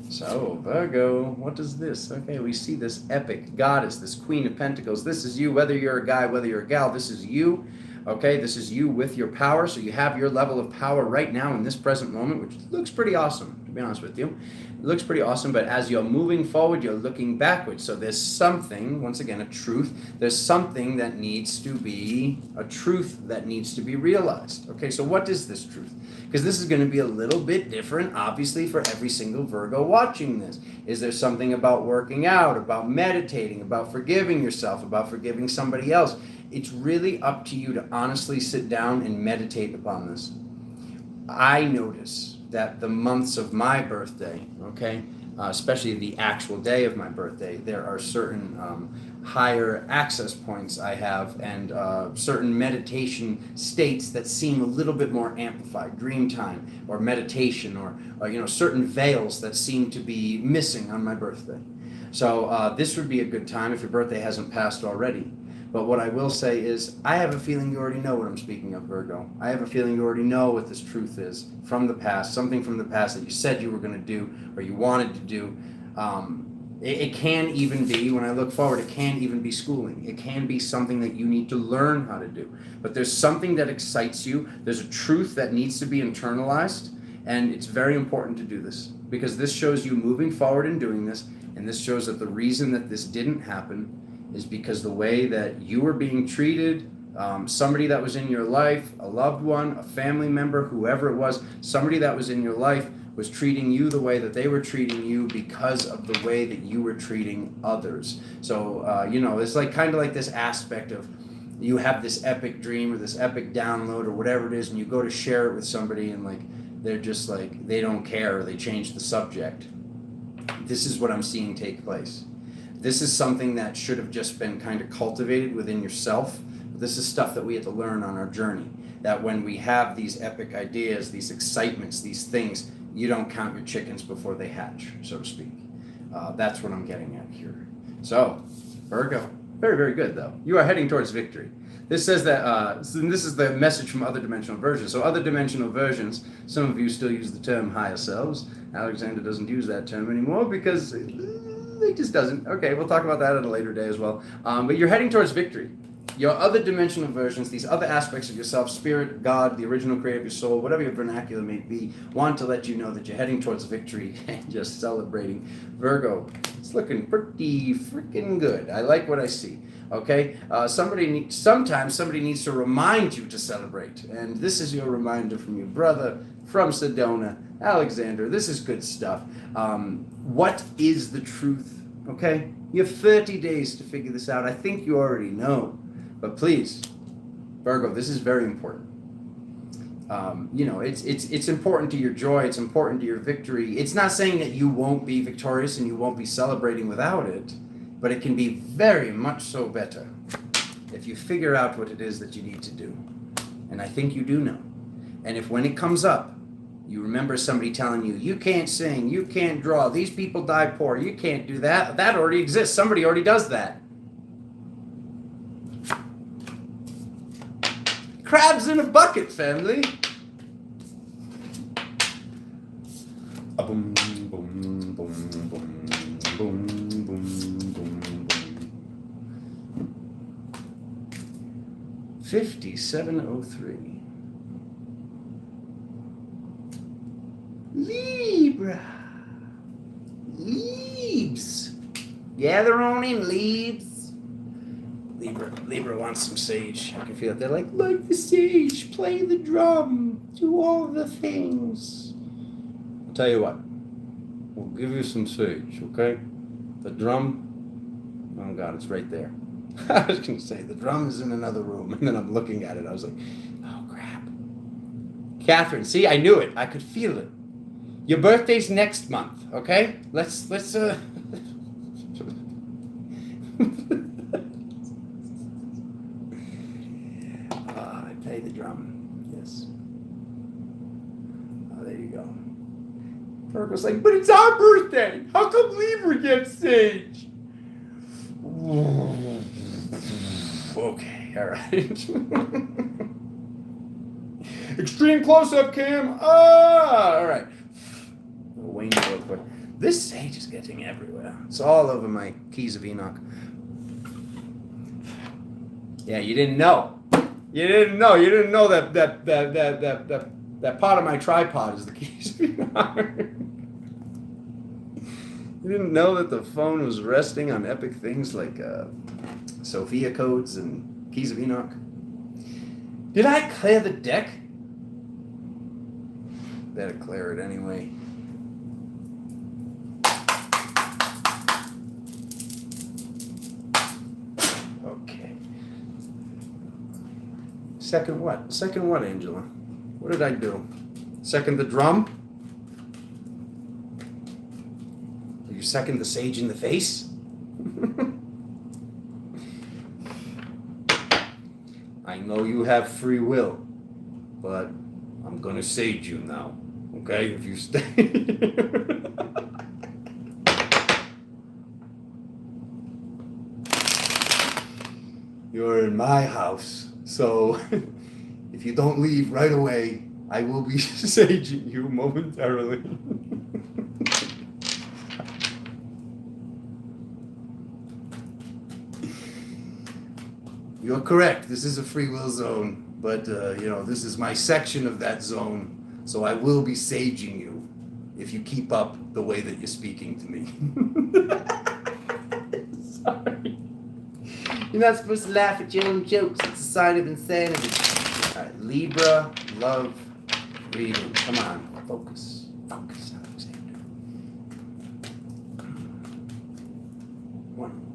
So, Virgo, what is this? Okay, we see this epic goddess, this Queen of Pentacles. This is you, whether you're a guy, whether you're a gal, this is you. Okay, this is you with your power. So you have your level of power right now in this present moment, which looks pretty awesome, to be honest with you. It looks pretty awesome, but as you're moving forward, you're looking backwards. So there's something, once again, a truth. There's something that needs to be, a truth that needs to be realized. Okay, so what is this truth? Because this is going to be a little bit different, obviously, for every single Virgo watching this. Is there something about working out, about meditating, about forgiving yourself, about forgiving somebody else? It's really up to you to honestly sit down and meditate upon this. I notice that the months of my birthday, okay, especially the actual day of my birthday, there are certain higher access points I have, and certain meditation states that seem a little bit more amplified, dream time or meditation, or certain veils that seem to be missing on my birthday. So this would be a good time if your birthday hasn't passed already. But what I will say is, I have a feeling you already know what I'm speaking of, Virgo. I have a feeling you already know what this truth is from the past, something from the past that you said you were going to do or you wanted to do. It can even be, when I look forward, it can even be schooling. It can be something that you need to learn how to do. But there's something that excites you. There's a truth that needs to be internalized, and it's very important to do this, because this shows you moving forward and doing this, and this shows that the reason that this didn't happen is because the way that you were being treated, somebody that was in your life, a loved one, a family member, whoever it was, somebody that was in your life was treating you the way that they were treating you because of the way that you were treating others. So, it's like kind of like this aspect of, you have this epic dream or this epic download or whatever it is, and you go to share it with somebody, and like they're just like, they don't care, or they change the subject. This is what I'm seeing take place. This is something that should have just been kind of cultivated within yourself. This is stuff that we have to learn on our journey. That when we have these epic ideas, these excitements, these things, you don't count your chickens before they hatch, so to speak. That's what I'm getting at here. So, Virgo, very, very good though. You are heading towards victory. This says that, this is the message from other dimensional versions. So other dimensional versions, some of you still use the term higher selves. Alexander doesn't use that term anymore because he just doesn't. Okay, we'll talk about that at a later day as well. But you're heading towards victory. Your other dimensional versions, these other aspects of yourself, spirit, God, the original creator of your soul, whatever your vernacular may be, want to let you know that you're heading towards victory and just celebrating. Virgo, it's looking pretty freaking good. I like what I see. Okay, sometimes somebody needs to remind you to celebrate, and this is your reminder from your brother from Sedona Alexander, this is good stuff. What is the truth? Okay? You have 30 days to figure this out. I think you already know. But please, Virgo, this is very important. It's important to your joy. It's important to your victory. It's not saying that you won't be victorious and you won't be celebrating without it, but it can be very much so better if you figure out what it is that you need to do. And I think you do know. And if when it comes up, you remember somebody telling you, you can't sing, you can't draw, these people die poor, you can't do that, that already exists. Somebody already does that. Crabs in a bucket, family. Boom, boom, boom, boom, boom, boom, boom, boom. 5703. Libra. Leaves. Yeah, they're on in leaves. Libra wants some sage. I can feel it. They're like the sage, play the drum, do all the things. I'll tell you what. We'll give you some sage, okay? The drum, oh God, it's right there. I was going to say, the drum is in another room, and then I'm looking at it. I was like, oh crap. Catherine, see, I knew it. I could feel it. Your birthday's next month, okay? Let's I play the drum. Yes. Oh, there you go. Virgo's like, but it's our birthday. How come Libra gets sage? Okay, all right. Extreme close-up cam. All right. Wayne real quick. This sage is getting everywhere. It's all over my keys of Enoch. Yeah, you didn't know. You didn't know that part of my tripod is the keys of Enoch. You didn't know that the phone was resting on epic things like Sophia codes and keys of Enoch. Did I clear the deck? Better clear it anyway. Okay. Second what? Second what, Angela? What did I do? Second the drum? You second the sage in the face? I know you have free will, but I'm gonna sage you now, okay? If you stay. You're in my house, so if you don't leave right away, I will be saging you momentarily. You're correct. This is a free will zone, but this is my section of that zone, so I will be saging you if you keep up the way that you're speaking to me. Sorry. You're not supposed to laugh at your own jokes. It's a sign of insanity. All right, Libra, love, reading. Come on, focus. Focus, Alexander. One.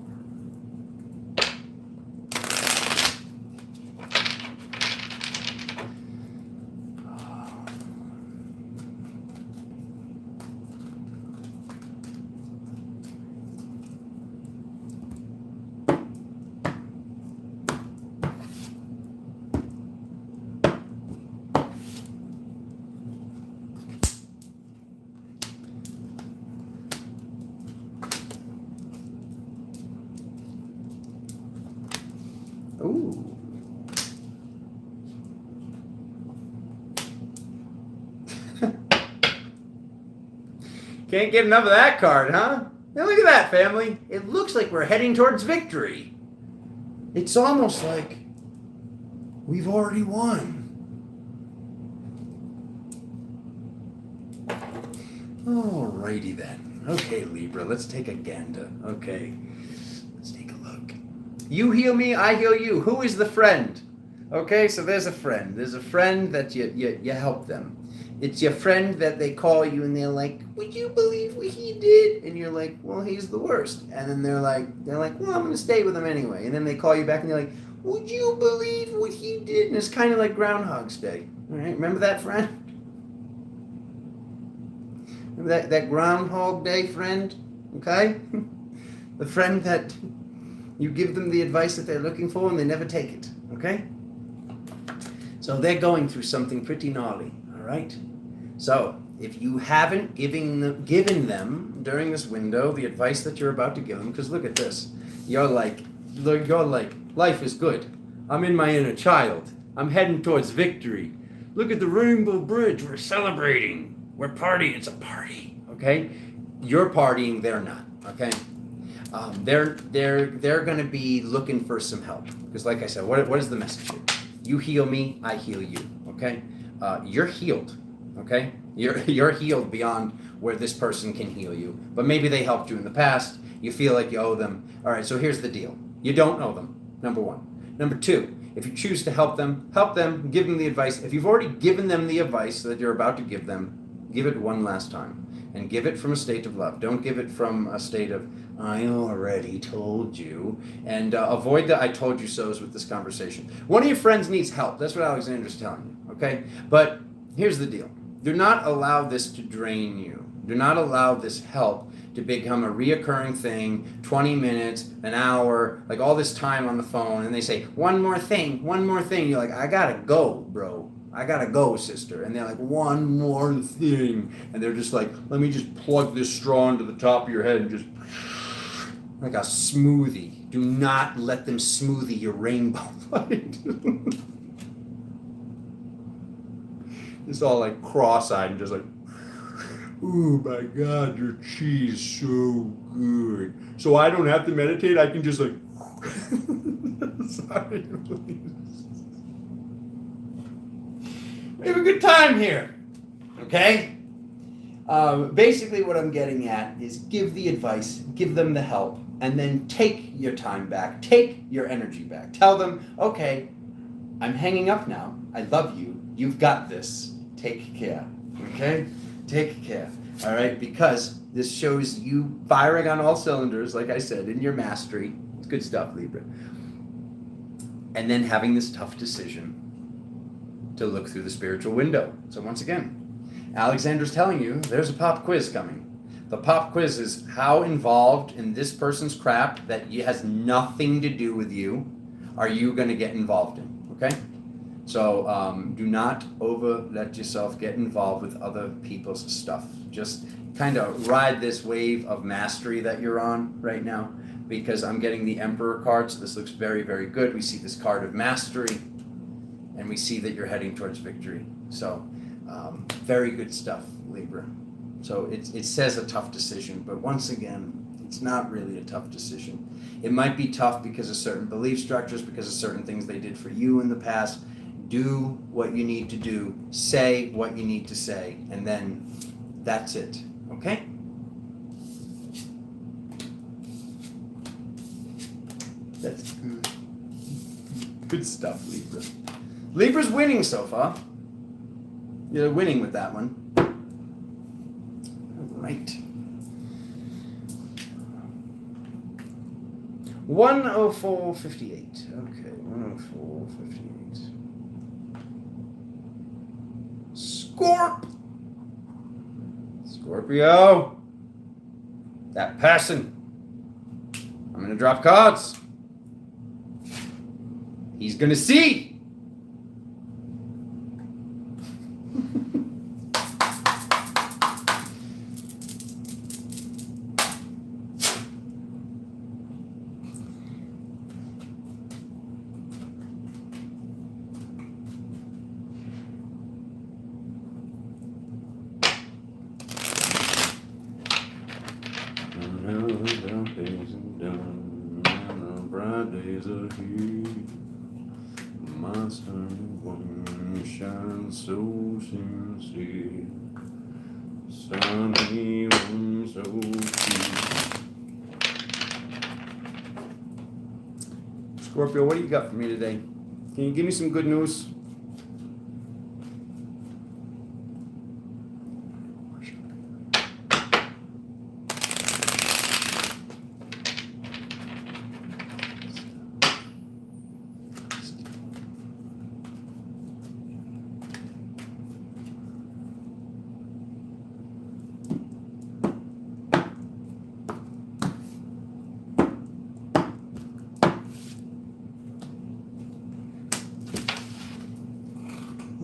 Ooh. Can't get enough of that card, huh? Now look at that, family. It looks like we're heading towards victory. It's almost like we've already won. Alrighty then. Okay, Libra, let's take a gander. Okay, let's take a look. You heal me, I heal you. Who is the friend? Okay, so there's a friend. There's a friend that you help them. It's your friend that they call you and they're like, would you believe what he did? And you're like, well, he's the worst. And then they're like, well, I'm going to stay with him anyway. And then they call you back and they're like, would you believe what he did? And it's kind of like Groundhog's Day. All right, remember that, friend? Remember that Groundhog Day friend? Okay? The friend that you give them the advice that they're looking for and they never take it. Okay? So they're going through something pretty gnarly. All right? So if you haven't given them during this window the advice that you're about to give them, because look at this. You're like, life is good. I'm in my inner child. I'm heading towards victory. Look at the Rainbow Bridge. We're celebrating. We're partying. It's a party. Okay? You're partying. They're not. Okay? They're going to be looking for some help. Because like I said, what is the message here? You heal me, I heal you. Okay? You're healed. Okay? You're healed beyond where this person can heal you. But maybe they helped you in the past. You feel like you owe them. All right, so here's the deal. You don't owe them, number one. Number two, if you choose to help them, give them the advice. If you've already given them the advice that you're about to give them, give it one last time. And give it from a state of love. Don't give it from a state of, I already told you. And avoid the I told you so's with this conversation. One of your friends needs help. That's what Alexander's telling you, okay? But here's the deal. Do not allow this to drain you. Do not allow this help to become a reoccurring thing, 20 minutes, an hour, like all this time on the phone, and they say, one more thing. You're like, I gotta go, bro. I gotta go, sister. And they're like, one more thing. And they're just like, let me just plug this straw into the top of your head and just, like a smoothie. Do not let them smoothie your rainbow light. It's all like cross-eyed and just like, oh my God, your cheese is so good. So I don't have to meditate, I can just like, sorry, please. We have a good time here, okay? Basically what I'm getting at is give the advice, give them the help, and then take your time back, take your energy back. Tell them, okay, I'm hanging up now. I love you. You've got this. Take care, okay? Take care, all right? Because this shows you firing on all cylinders, like I said, in your mastery. It's good stuff, Libra. And then having this tough decision to look through the spiritual window. So once again, Alexander's telling you there's a pop quiz coming. The pop quiz is how involved in this person's crap that has nothing to do with you are you going to get involved in, okay? So do not let yourself get involved with other people's stuff. Just kind of ride this wave of mastery that you're on right now, because I'm getting the Emperor card, so this looks very, very good. We see this card of mastery, and we see that you're heading towards victory. So very good stuff, Libra. So it says a tough decision, but once again, it's not really a tough decision. It might be tough because of certain belief structures, because of certain things they did for you in the past. Do what you need to do, say what you need to say, and then that's it, okay? That's good. Good stuff, Libra. Libra's winning so far. You're winning with that one. All right. 104.58. Okay, 104.58. Scorpio. That person. I'm going to drop cards. He's going to see. Days are here, my sun one shines so sincere, sunny one so sweet. Scorpio, what do you got for me today? Can you give me some good news?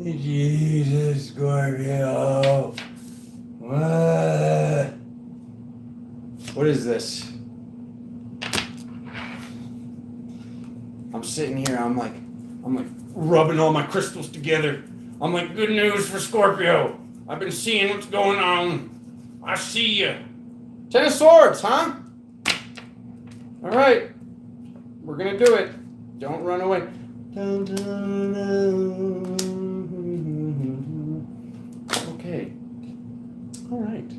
Jesus, Scorpio. What is this? I'm sitting here, I'm like rubbing all my crystals together. I'm like, good news for Scorpio. I've been seeing what's going on. I see you. 10 of Swords, huh? All right. We're going to do it. Don't run away. Okay. All right.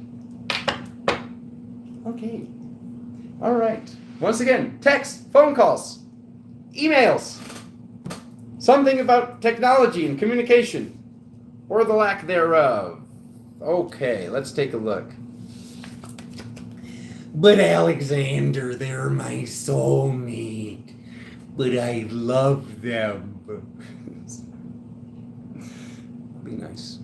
Okay. All right. Once again, text, phone calls, emails, something about technology and communication, or the lack thereof. Okay, let's take a look. But Alexander, they're my soulmate. But I love them. Be nice.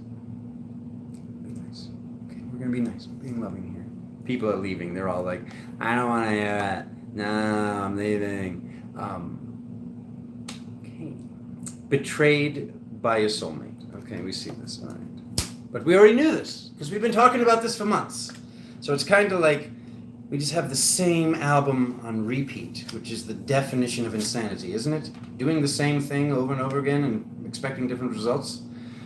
Be nice. Okay, we're gonna be nice. Being loving here. People are leaving. They're all like, I don't want to hear that. No, I'm leaving. Okay. Betrayed by a soulmate. Okay, we see this. All right. But we already knew this because we've been talking about this for months. So it's kind of like we just have the same album on repeat, which is the definition of insanity, isn't it? Doing the same thing over and over again and expecting different results.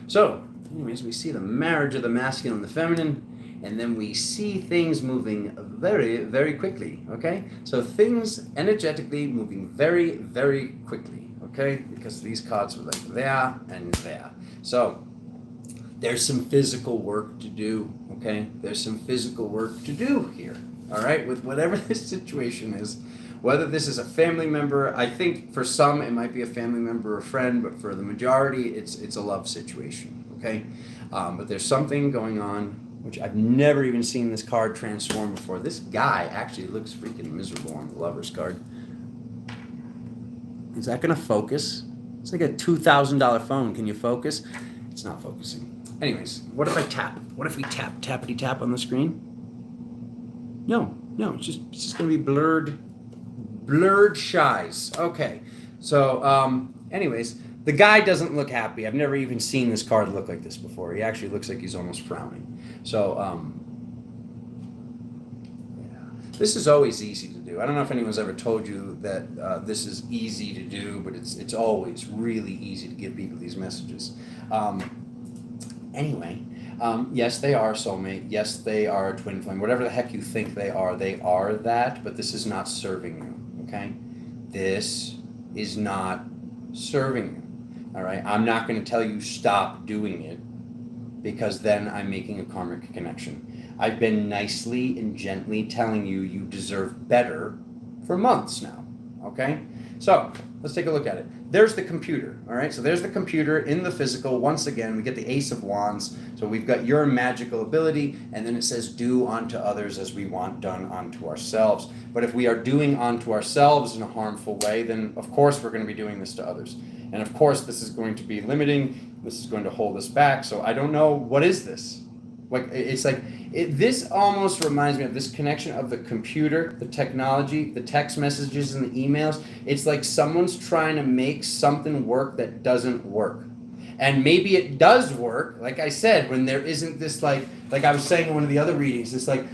So, anyways, we see the marriage of the masculine and the feminine, and then we see things moving very, very quickly, okay? So things energetically moving very, very quickly, okay? Because these cards were like there and there. So there's some physical work to do, okay? There's some physical work to do here. All right, with whatever this situation is, whether this is a family member, I think for some it might be a family member or a friend, but for the majority it's a love situation, okay? But there's something going on, which I've never even seen this card transform before. This guy actually looks freaking miserable on the Lover's card. Is that gonna focus? It's like a $2,000 phone. Can you focus? It's not focusing. Anyways, what if I tap? What if we tappity tap on the screen? No, it's just gonna be blurred shies. Okay, so anyways, the guy doesn't look happy. I've never even seen this card look like this before. He actually looks like he's almost frowning. So yeah, this is always easy to do. I don't know if anyone's ever told you that this is easy to do, but it's always really easy to give people these messages. Anyway. Yes, they are a soulmate. Yes, they are a twin flame. Whatever the heck you think they are that, but this is not serving you, okay? This is not serving you, all right? I'm not going to tell you stop doing it because then I'm making a karmic connection. I've been nicely and gently telling you you deserve better for months now, okay? So let's take a look at it. There's the computer, all right? So there's the computer in the physical. Once again, we get the Ace of Wands. So we've got your magical ability, and then it says do unto others as we want done unto ourselves. But if we are doing unto ourselves in a harmful way, then of course we're going to be doing this to others. And of course this is going to be limiting. This is going to hold us back. So I don't know, what is this? Like, it's like, this almost reminds me of this connection of the computer, the technology, the text messages and the emails. It's like someone's trying to make something work that doesn't work. And maybe it does work, like I said, when there isn't this like I was saying in one of the other readings, it's like,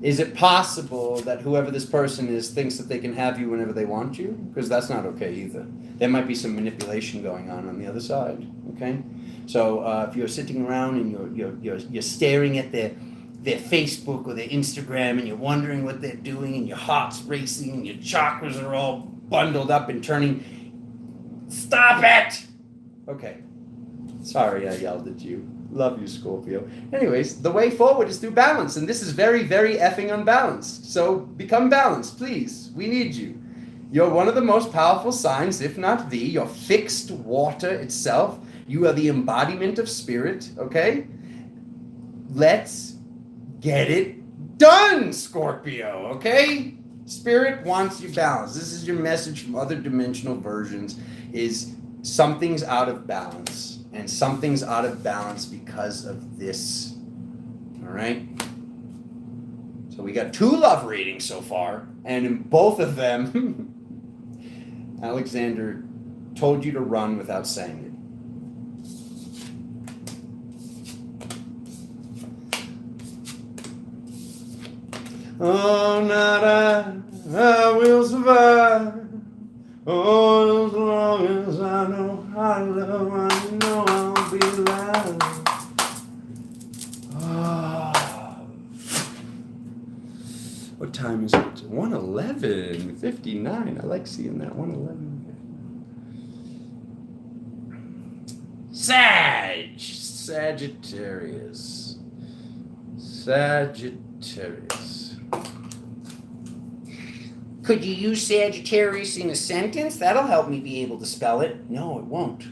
Is it possible that whoever this person is thinks that they can have you whenever they want you? Because that's not okay either. There might be some manipulation going on the other side, okay? So if you're sitting around and you're staring at their Facebook or their Instagram and you're wondering what they're doing and your heart's racing and your chakras are all bundled up and turning, stop it! Okay. Sorry I yelled at you. Love you, Scorpio. Anyways, the way forward is through balance, and this is very, very effing unbalanced. So become balanced, please. We need you. You're one of the most powerful signs, if not the. You're fixed water itself. You are the embodiment of spirit, okay? Let's get it done, Scorpio, okay? Spirit wants you balanced. This is your message from other dimensional versions, is something's out of balance. And something's out of balance because of this. All right? So we got 2 love readings so far, and in both of them, Alexander told you to run without saying it? Oh, not I will survive. Oh, as long as I know how to love, I know I'll be alive. Oh. What time is it? 1:11:59. I like seeing that. 1:11. Sagittarius. Could you use Sagittarius in a sentence? That'll help me be able to spell it. No, it won't.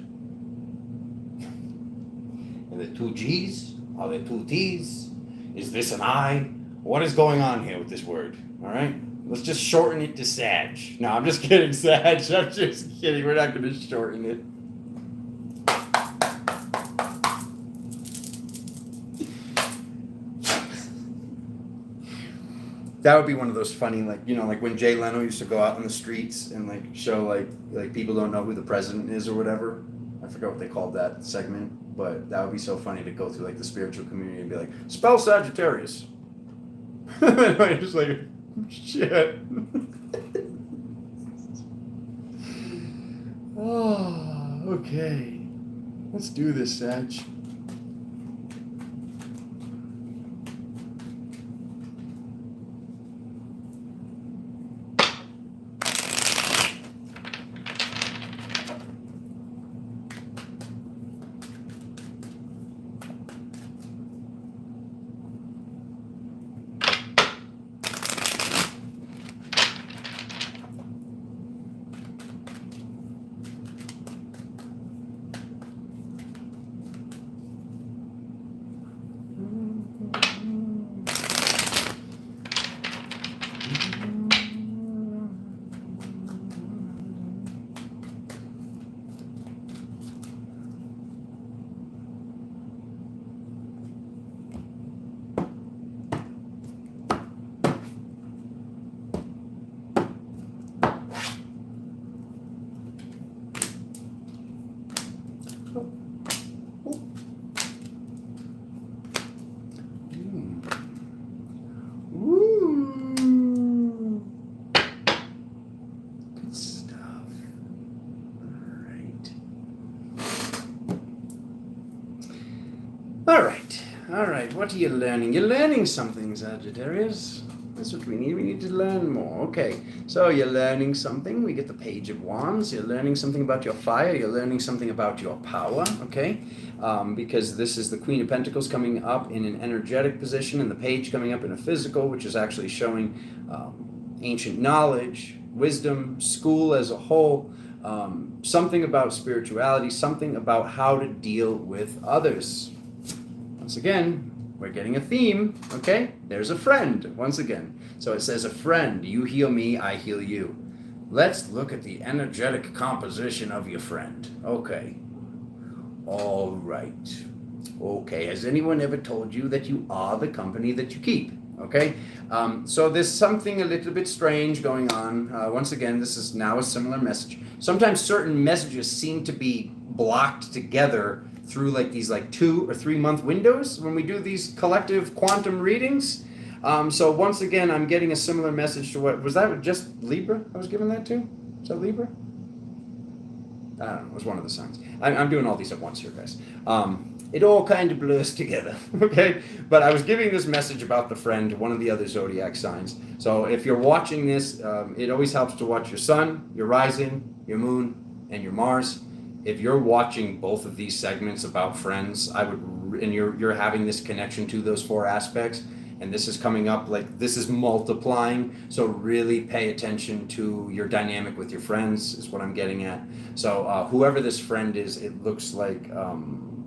And the two G's? Are there two T's? Is this an I? What is going on here with this word? All right? Let's just shorten it to Sag. No, I'm just kidding, Sag. I'm just kidding. We're not going to shorten it. That would be one of those funny, like, you know, like when Jay Leno used to go out on the streets and like show like people don't know who the president is or whatever. I forgot what they called that segment, but that would be so funny to go through like the spiritual community and be like, spell Sagittarius. And I'm just like, shit. Oh, okay. Let's do this, Sag. All right. What are you learning? You're learning something, Sagittarius. That's what we need. We need to learn more. Okay. So you're learning something. We get the Page of Wands. You're learning something about your fire. You're learning something about your power. Okay. Because this is the Queen of Pentacles coming up in an energetic position and the Page coming up in a physical, which is actually showing ancient knowledge, wisdom, school as a whole, something about spirituality, something about how to deal with others. Once again, we're getting a theme, okay? There's a friend, once again. So it says, a friend, you heal me, I heal you. Let's look at the energetic composition of your friend. Okay. All right. Okay, has anyone ever told you that you are the company that you keep? Okay, so there's something a little bit strange going on. Once again, this is now a similar message. Sometimes certain messages seem to be blocked together through like these 2 or 3 month windows when we do these collective quantum readings. So once again, I'm getting a similar message to what, was that just Libra I was giving that to? Is that Libra? I don't know, it was one of the signs. I'm doing all these at once here, guys. It all kind of blurs together, okay? But I was giving this message about the friend, one of the other zodiac signs. So if you're watching this, it always helps to watch your sun, your rising, your moon, and your Mars. If you're watching both of these segments about friends, and you're having this connection to those 4 aspects, and this is coming up, like this is multiplying, so really pay attention to your dynamic with your friends is what I'm getting at. So whoever this friend is, it looks like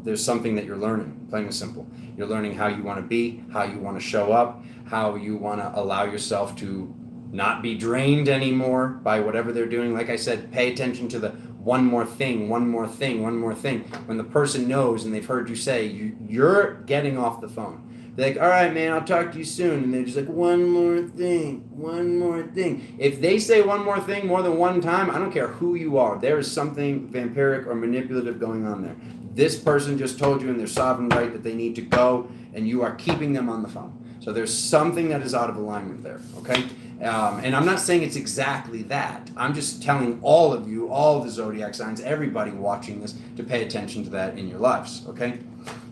there's something that you're learning, plain and simple. You're learning how you want to be, how you want to show up, how you want to allow yourself to not be drained anymore by whatever they're doing. Like I said, pay attention to the one more thing. When the person knows and they've heard you say, you're getting off the phone. They're like, all right, man, I'll talk to you soon. And they're just like, one more thing, one more thing. If they say one more thing more than one time, I don't care who you are. There is something vampiric or manipulative going on there. This person just told you in their sovereign right that they need to go, and you are keeping them on the phone. So there's something that is out of alignment there, okay? And I'm not saying it's exactly that. I'm just telling all of you, all the zodiac signs, everybody watching this, to pay attention to that in your lives, okay?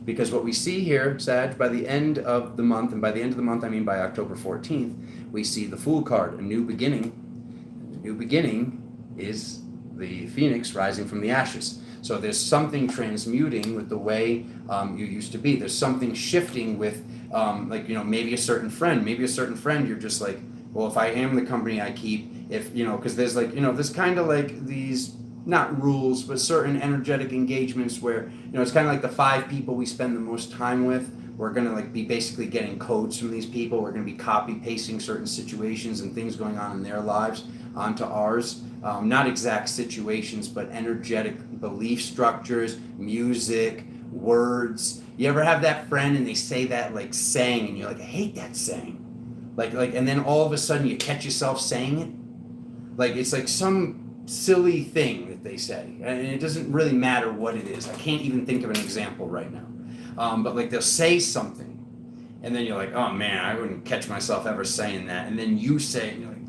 Because what we see here, Sag, by the end of the month, and by the end of the month I mean by October 14th, we see the Fool card, a new beginning. The new beginning is the phoenix rising from the ashes. So there's something transmuting with the way you used to be. There's something shifting with, maybe a certain friend. Maybe a certain friend, you're just like, well, if I am the company I keep, if, because there's there's kind of like these, not rules, but certain energetic engagements where, it's kind of like the 5 people we spend the most time with. We're going to be basically getting codes from these people. We're going to be copy pasting certain situations and things going on in their lives onto ours. Not exact situations, but energetic belief structures, music, words. You ever have that friend and they say that saying and you're like, I hate that saying. And then all of a sudden you catch yourself saying it. It's like some silly thing that they say. And it doesn't really matter what it is. I can't even think of an example right now. But they'll say something. And then you're like, oh man, I wouldn't catch myself ever saying that. And then you say it and you're like,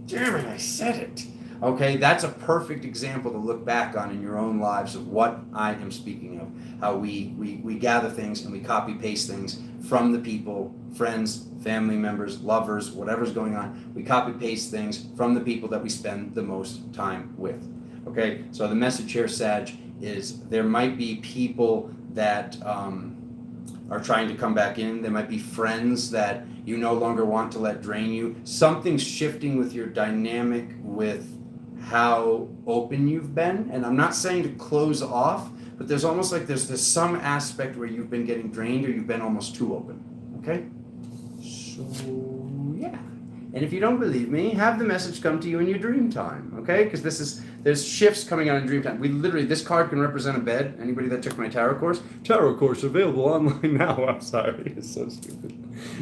damn it, I said it. Okay, that's a perfect example to look back on in your own lives of what I am speaking of. How we gather things and we copy paste things from the people, friends, family members, lovers, whatever's going on. We copy paste things from the people that we spend the most time with. Okay, so the message here, Sag, is there might be people that are trying to come back in. There might be friends that you no longer want to let drain you. Something's shifting with your dynamic with how open you've been. And I'm not saying to close off, but there's almost like there's some aspect where you've been getting drained or you've been almost too open. Okay? So, yeah. And if you don't believe me, have the message come to you in your dream time, okay? Because there's shifts coming out in dream time. This card can represent a bed. Anybody that took my tarot course? Tarot course available online now. I'm sorry, it's so stupid.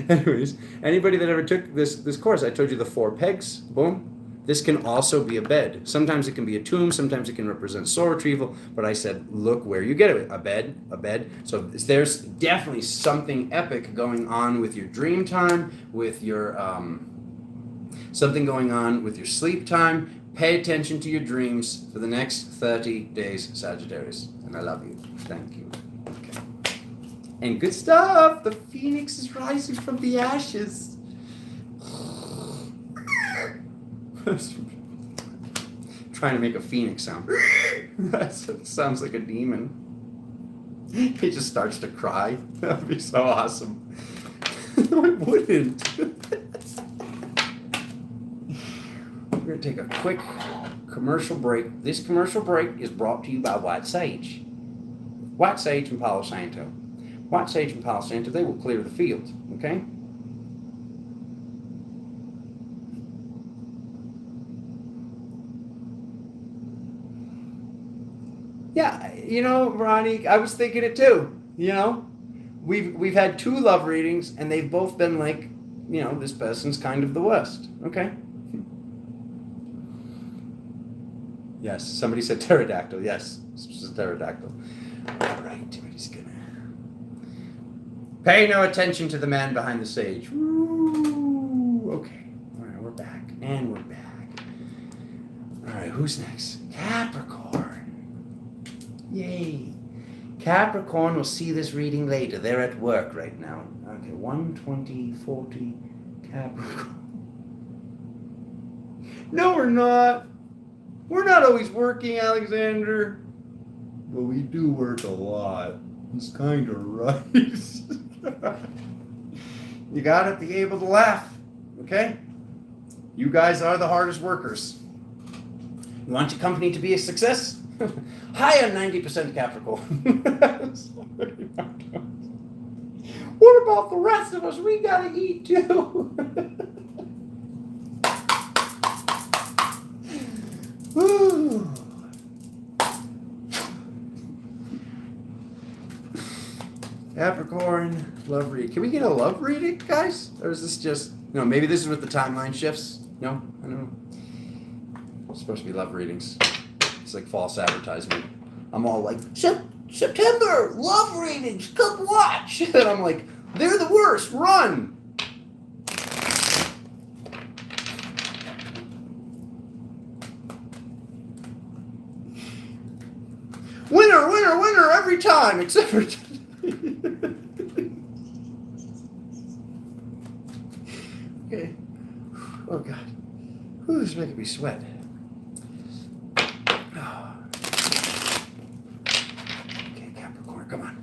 Anyways, anybody that ever took this course, I told you the 4 pegs, boom. This can also be a bed. Sometimes it can be a tomb, sometimes it can represent soul retrieval, but I said, look where you get it, a bed. So there's definitely something epic going on with your dream time, with your, something going on with your sleep time. Pay attention to your dreams for the next 30 days, Sagittarius. And I love you. Thank you. Okay. And good stuff. The phoenix is rising from the ashes. Trying to make a phoenix sound. That sounds like a demon. He just starts to cry. That would be so awesome. No, it wouldn't. We're going to take a quick commercial break. This commercial break is brought to you by White Sage. White Sage and Palo Santo. White Sage and Palo Santo, they will clear the field, okay? Yeah, Ronnie, I was thinking it too. We've had 2 love readings and they've both been like, this person's kind of the worst. Okay. Yes, somebody said pterodactyl. Yes, it's a pterodactyl. All right, we're just gonna pay no attention to the man behind the sage. Ooh, okay. All right, we're back, and we're back. All right, who's next? Capricorn. Yay. Capricorn will see this reading later. They're at work right now. Okay, 120/40 Capricorn. No, we're not. We're not always working, Alexander. But we do work a lot. It's kind of right. You gotta be able to laugh, okay? You guys are the hardest workers. You want your company to be a success? Hire 90% Capricorn. What about the rest of us? We gotta eat too. Capricorn, love read. Can we get a love reading, guys? Or is this just, maybe this is with the timeline shifts? No? I don't know. It's supposed to be love readings. It's like false advertisement. I'm all like, September, love readings, come watch. And I'm like, they're the worst, run. Winner, winner, winner every time, except for... Okay. Oh, God. Ooh, this is making me sweat. Okay, Capricorn, come on.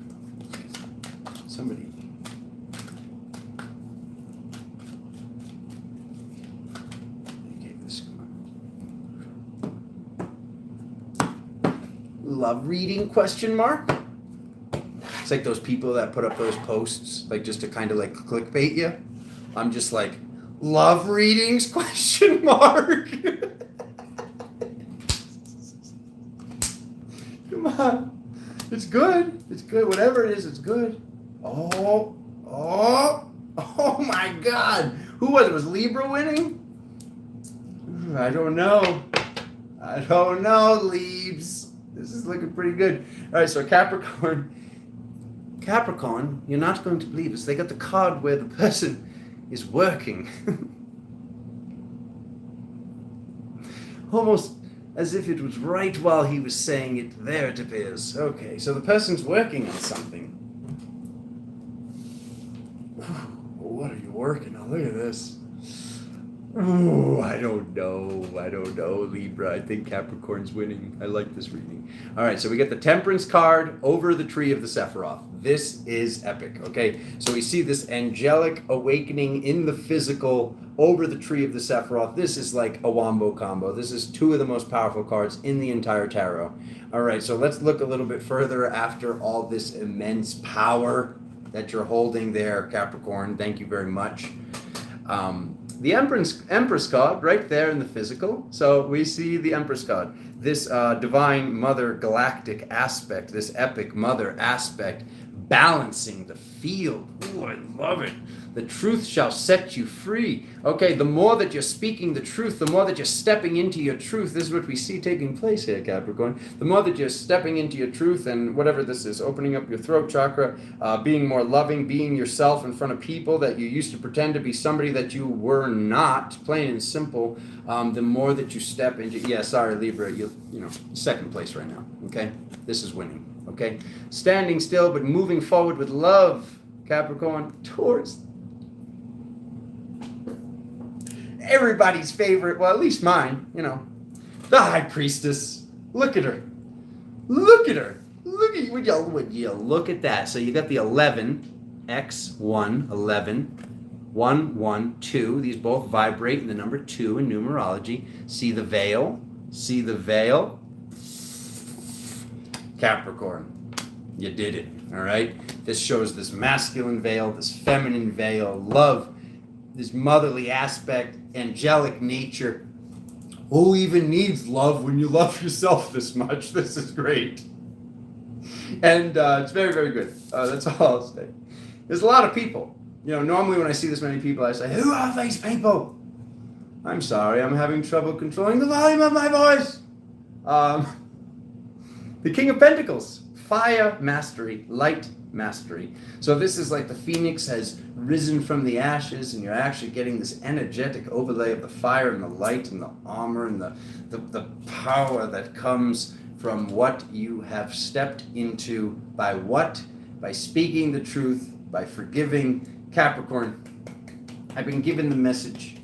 Somebody. Okay, this, come on. Love reading, question mark? It's like those people that put up those posts, like just to kind of like clickbait you. I'm just like, love readings, question mark? Come on. It's good. It's good. Whatever it is, it's good. Oh my God. Who was it? Was Libra winning? I don't know. Leaves. This is looking pretty good. All right, so Capricorn, you're not going to believe this. They got the card where the person is working. Almost as if it was right while he was saying it. There it appears. Okay, so the person's working on something. What are you working on? Look at this. Oh, I don't know, Libra. I think Capricorn's winning. I like this reading. All right, so we get the Temperance card over the tree of the Sephiroth. This is epic, okay? So we see this angelic awakening in the physical over the tree of the Sephiroth. This is like a wombo combo. This is two of the most powerful cards in the entire tarot. All right, so let's look a little bit further after all this immense power that you're holding there, Capricorn. Thank you very much. The Empress card right there in the physical. So we see the Empress card. This divine mother galactic aspect, this epic mother aspect, balancing the field. Ooh, I love it. The truth shall set you free. Okay, the more that you're speaking the truth, the more that you're stepping into your truth. This is what we see taking place here, Capricorn. The more that you're stepping into your truth and whatever this is, opening up your throat chakra, being more loving, being yourself in front of people that you used to pretend to be somebody that you were not, plain and simple, the more that you step into, sorry, Libra, second place right now, okay? This is winning, okay? Standing still but moving forward with love, Capricorn, towards everybody's favorite, well, at least mine, the High Priestess. Look at her. Would you look at that? So you got the 11, X1, 11, 1, 1, 2. These both vibrate in the number 2 in numerology. See the veil? Capricorn, you did it, all right? This shows this masculine veil, this feminine veil, love, this motherly aspect, angelic nature. Who even needs love when you love yourself this much? This is great. And it's very, very good. That's all I'll say. There's a lot of people. Normally when I see this many people, I say, who are these people? I'm sorry, I'm having trouble controlling the volume of my voice. The King of Pentacles, fire mastery, light mastery. So this is like the phoenix has risen from the ashes, and you're actually getting this energetic overlay of the fire and the light and the armor and the power that comes from what you have stepped into. By what? By speaking the truth, by forgiving. Capricorn, I've been given the message.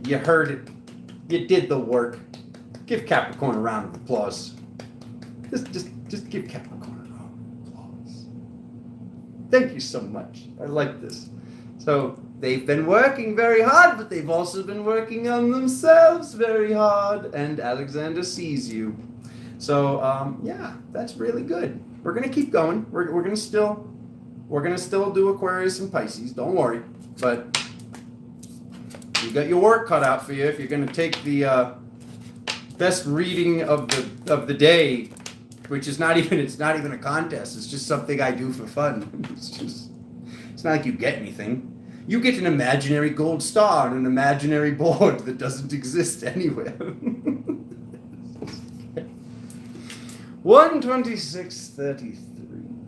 You heard it. You did the work. Give Capricorn a round of applause. Just give Capricorn a round of applause. Thank you so much. I like this. So they've been working very hard, but they've also been working on themselves very hard. And Alexander sees you. So that's really good. We're gonna keep going. We're gonna still do Aquarius and Pisces. Don't worry. But you got your work cut out for you if you're gonna take the best reading of the day which is not even, it's not even a contest. It's just something I do for fun. It's not like you get anything. You get an imaginary gold star on an imaginary board that doesn't exist anywhere. 126.33.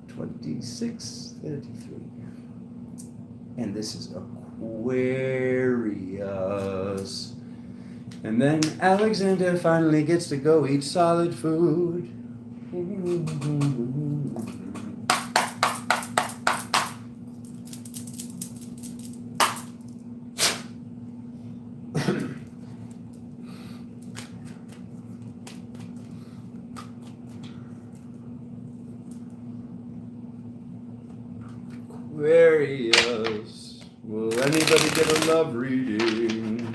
26.33. And this is Aquarius. And then Alexander finally gets to go eat solid food. Aquarius. Will anybody get a love reading?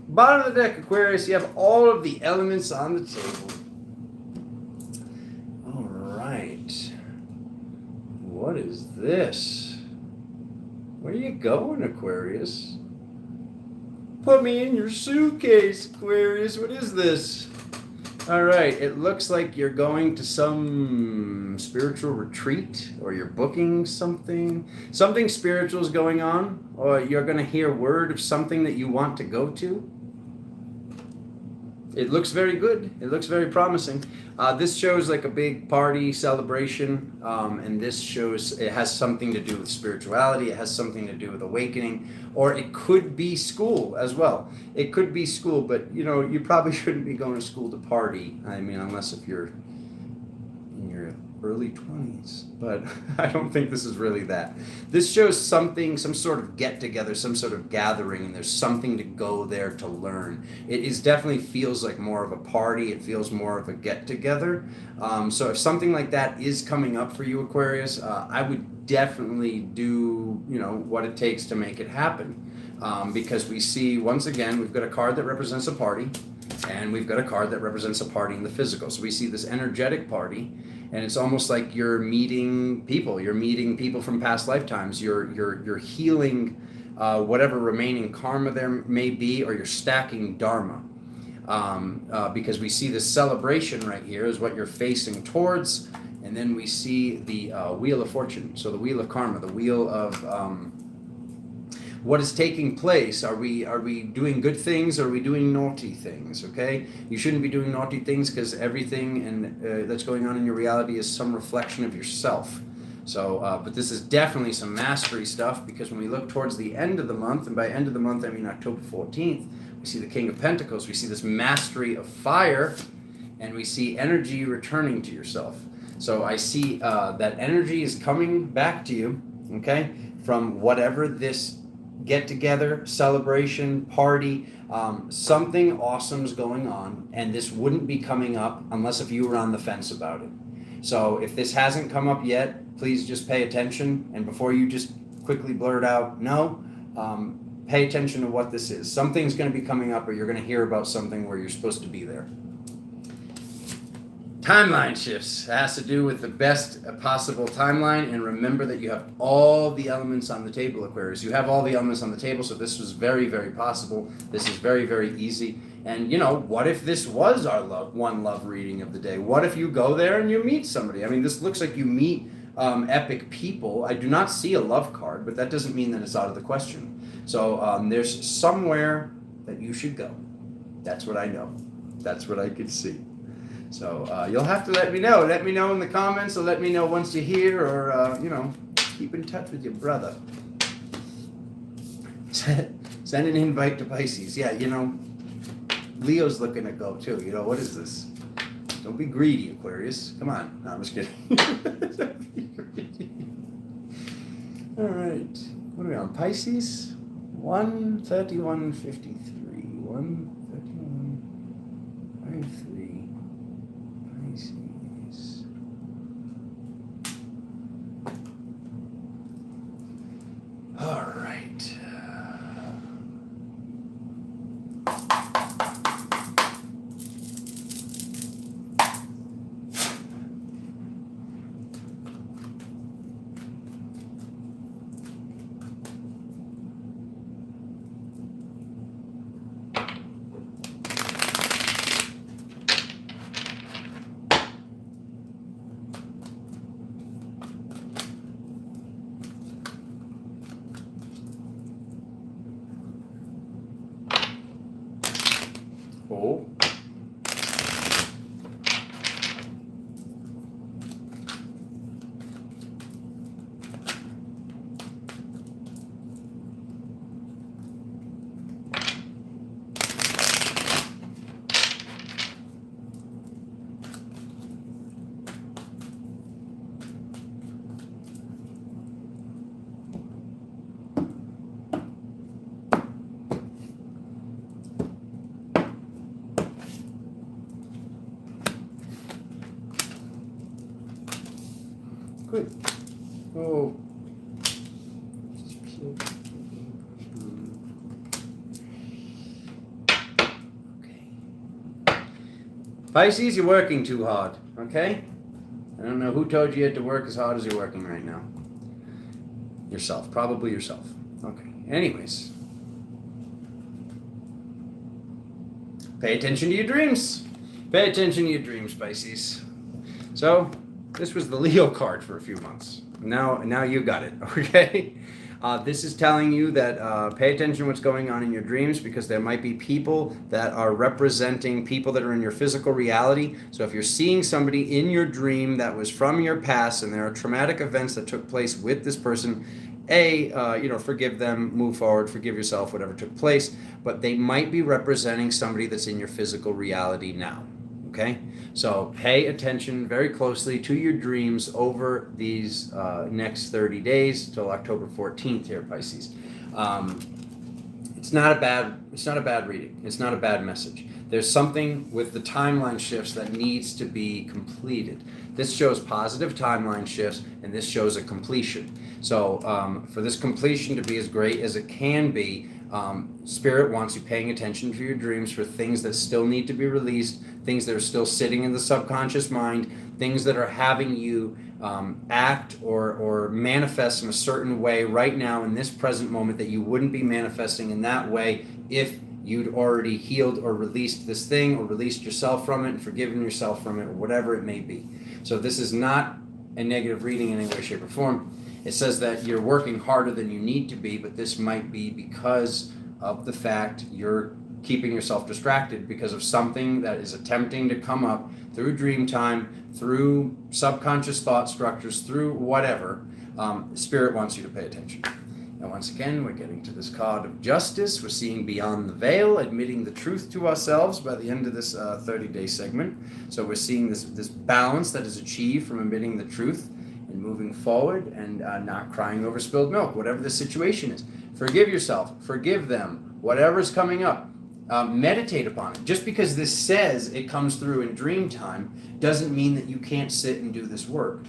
Bottom of the deck, Aquarius, you have all of the elements on the table. All right. What is this? Where are you going, Aquarius? Put me in your suitcase, Aquarius. What is this? All right. It looks like you're going to some spiritual retreat, or you're booking something. Something spiritual is going on, or you're going to hear word of something that you want to go to. It looks very good. It looks very promising. This shows like a big party celebration, and this shows it has something to do with spirituality. It has something to do with awakening, or it could be school as well. It could be school, but you know, you probably shouldn't be going to school to party. I mean, unless if you're in your early 20s, but I don't think this is really that. This shows something, some sort of get together, some sort of gathering, and there's something to go there to learn. It is definitely feels like more of a party. It feels more of a get together. So if something like that is coming up for you, Aquarius, I would definitely do, you know, what it takes to make it happen. Because we see, once again, we've got a card that represents a party, and we've got a card that represents a party in the physical. So we see this energetic party, and it's almost like you're meeting people. You're meeting people from past lifetimes. You're healing whatever remaining karma there may be, or you're stacking dharma. Because we see this celebration right here is what you're facing towards, and then we see the wheel of fortune. So the wheel of karma, the wheel of what is taking place. Are we doing good things, or are we doing naughty things? Okay, you shouldn't be doing naughty things, because everything and that's going on in your reality is some reflection of yourself. So but this is definitely some mastery stuff, because when we look towards the end of the month, and by end of the month I mean October 14th, we see the King of Pentacles. We see this mastery of fire, and we see energy returning to yourself. So I see that energy is coming back to you, okay, from whatever this get together, celebration, party, something awesome's going on, and this wouldn't be coming up unless if you were on the fence about it. So if this hasn't come up yet, please just pay attention, and before you just quickly blurt out no, pay attention to what this is. Something's going to be coming up, or you're going to hear about something where you're supposed to be there. Timeline shifts has to do with the best possible timeline, and remember that you have all the elements on the table, Aquarius. You have all the elements on the table, so this was very, very possible. This is very, very easy. And you know, what if this was our love reading of the day? What if you go there and you meet somebody? I mean, this looks like you meet epic people. I do not see a love card, but that doesn't mean that it's out of the question. So there's somewhere that you should go. That's what I know. That's what I could see. So you'll have to let me know. Let me know in the comments, or let me know once you hear, or, keep in touch with your brother. Send an invite to Pisces. Yeah, Leo's looking to go too. What is this? Don't be greedy, Aquarius. Come on. No, I'm just kidding. Don't be greedy. All right. What are we on? Pisces? 131.53. 131.53. Pisces. All right. Oh. Good. Oh. Okay. Pisces, you're working too hard, okay? I don't know who told you had to work as hard as you're working right now. Yourself, probably yourself. Okay, anyways. Pay attention to your dreams. Pay attention to your dreams, Pisces. So, this was the Leo card for a few months. Now you got it, okay? This is telling you that pay attention to what's going on in your dreams, because there might be people that are representing people that are in your physical reality. So if you're seeing somebody in your dream that was from your past and there are traumatic events that took place with this person, forgive them, move forward, forgive yourself, whatever took place. But they might be representing somebody that's in your physical reality now. Okay, so pay attention very closely to your dreams over these next 30 days till October 14th here, Pisces. It's not a bad reading. It's not a bad message. There's something with the timeline shifts that needs to be completed. This shows positive timeline shifts, and this shows a completion. So for this completion to be as great as it can be, Spirit wants you paying attention to your dreams for things that still need to be released, things that are still sitting in the subconscious mind, things that are having you act or manifest in a certain way right now in this present moment that you wouldn't be manifesting in that way if you'd already healed or released this thing, or released yourself from it and forgiven yourself from it, or whatever it may be. So this is not a negative reading in any way, shape, or form. It says that you're working harder than you need to be, but this might be because of the fact you're keeping yourself distracted because of something that is attempting to come up through dream time, through subconscious thought structures, through whatever. Spirit wants you to pay attention. And once again, we're getting to this card of justice. We're seeing beyond the veil, admitting the truth to ourselves by the end of this 30-day segment. So we're seeing this balance that is achieved from admitting the truth and moving forward, and not crying over spilled milk, whatever the situation is. Forgive yourself, forgive them, whatever's coming up. Meditate upon it. Just because this says it comes through in dream time doesn't mean that you can't sit and do this work.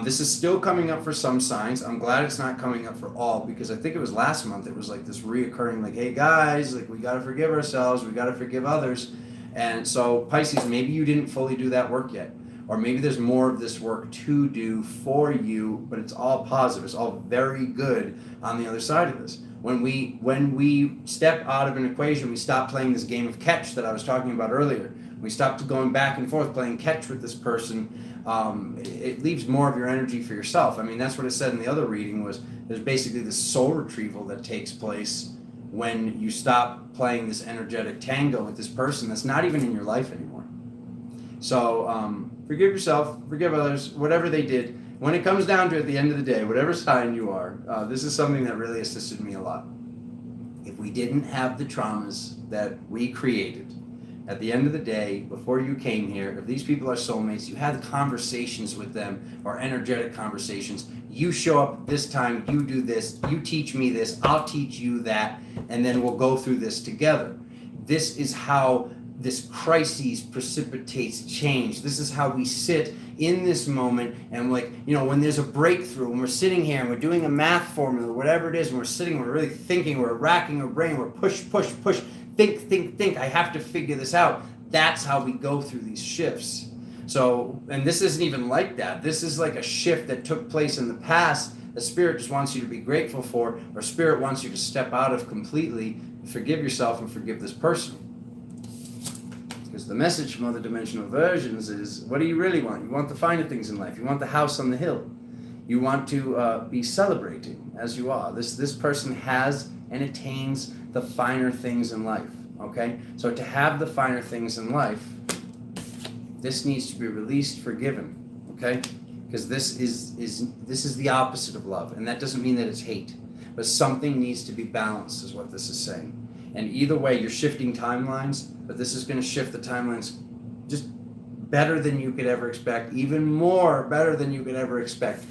This is still coming up for some signs. I'm glad it's not coming up for all, because I think it was last month, it was like this reoccurring, like, hey guys, like, we got to forgive ourselves, we got to forgive others. And so Pisces, maybe you didn't fully do that work yet. Or maybe there's more of this work to do for you, but it's all positive. It's all very good on the other side of this. When we step out of an equation, we stop playing this game of catch that I was talking about earlier. We stopped going back and forth playing catch with this person. it leaves more of your energy for yourself. I mean, that's what it said in the other reading, was there's basically this soul retrieval that takes place when you stop playing this energetic tango with this person that's not even in your life anymore. So forgive yourself, forgive others, whatever they did. When it comes down to it, at the end of the day, whatever sign you are, this is something that really assisted me a lot. If we didn't have the traumas that we created, at the end of the day, before you came here, if these people are soulmates, you had conversations with them, or energetic conversations. You show up this time, you do this, you teach me this, I'll teach you that, and then we'll go through this together. This is how this crisis precipitates change. This is how we sit in this moment, and like, you know, when there's a breakthrough, when we're sitting here and we're doing a math formula, whatever it is, and we're sitting, we're really thinking, we're racking our brain, we're push, think, I have to figure this out. That's how we go through these shifts. So, and this isn't even like that. This is like a shift that took place in the past that Spirit just wants you to be grateful for, or Spirit wants you to step out of completely, forgive yourself and forgive this person. Because the message from other dimensional versions is, what do you really want? You want the finer things in life. You want the house on the hill. You want to be celebrating as you are. This person has and attains the finer things in life, okay? So to have the finer things in life, this needs to be released, forgiven, okay? Because this is the opposite of love, and that doesn't mean that it's hate, but something needs to be balanced is what this is saying. And either way, you're shifting timelines, but this is going to shift the timelines just better than you could ever expect, even more better than you could ever expect.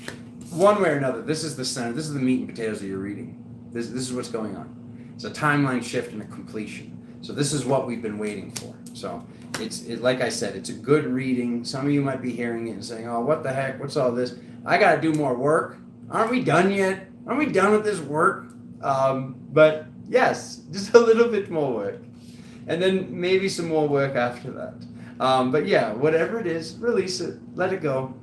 One way or another, this is the center, this is the meat and potatoes of your reading. This is what's going on. It's a timeline shift and a completion. So this is what we've been waiting for. So it's like I said, it's a good reading. Some of you might be hearing it and saying, oh, what the heck? What's all this? I got to do more work. Aren't we done yet? Aren't we done with this work? But yes, just a little bit more work. And then maybe some more work after that. But yeah, whatever it is, release it. Let it go.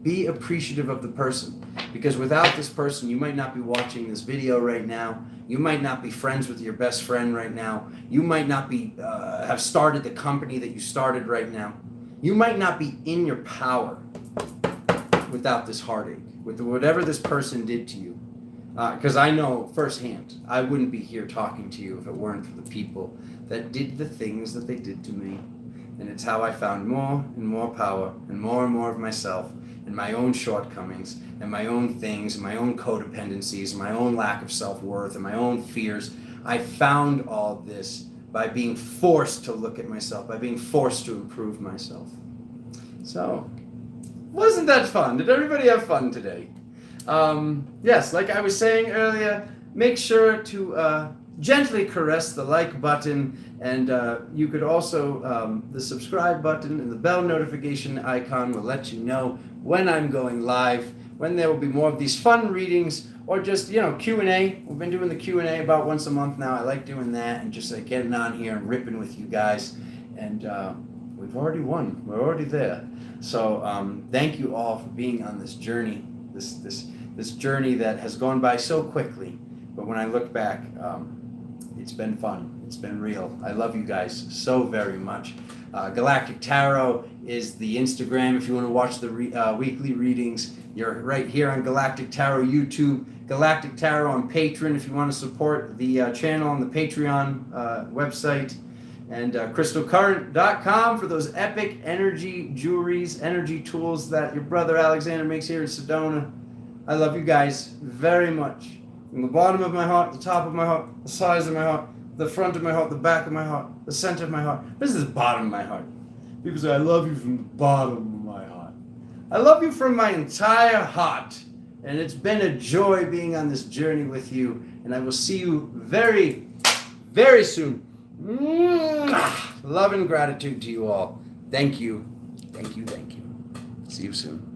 Be appreciative of the person. Because without this person, you might not be watching this video right now. You might not be friends with your best friend right now. You might not be have started the company that you started right now. You might not be in your power without this heartache, with whatever this person did to you. Because I know firsthand, I wouldn't be here talking to you if it weren't for the people that did the things that they did to me. And it's how I found more and more power and more of myself, and my own shortcomings, and my own things, and my own codependencies, and my own lack of self-worth, and my own fears. I found all this by being forced to look at myself, by being forced to improve myself. So, wasn't that fun? Did everybody have fun today? Yes, like I was saying earlier, make sure to gently caress the like button, and you could also, the subscribe button and the bell notification icon will let you know when I'm going live, when there will be more of these fun readings, or just, you know, Q&A. We've been doing the Q&A about once a month now. I like doing that, and just like getting on here and ripping with you guys. And we've already won. We're already there. So thank you all for being on this journey, this journey that has gone by so quickly. But when I look back, it's been fun. It's been real. I love you guys so very much. Galactic Tarot is the Instagram if you want to watch the weekly readings. You're right here on Galactic Tarot YouTube. Galactic Tarot on Patreon if you want to support the channel on the Patreon website. And crystalcurrent.com for those epic energy jewelries, energy tools that your brother Alexander makes here in Sedona. I love you guys very much. From the bottom of my heart, the top of my heart, the sides of my heart, the front of my heart, the back of my heart, the center of my heart. This is the bottom of my heart. People say, I love you from the bottom of my heart. I love you from my entire heart. And it's been a joy being on this journey with you. And I will see you very, very soon. Love and gratitude to you all. Thank you. Thank you. Thank you. See you soon.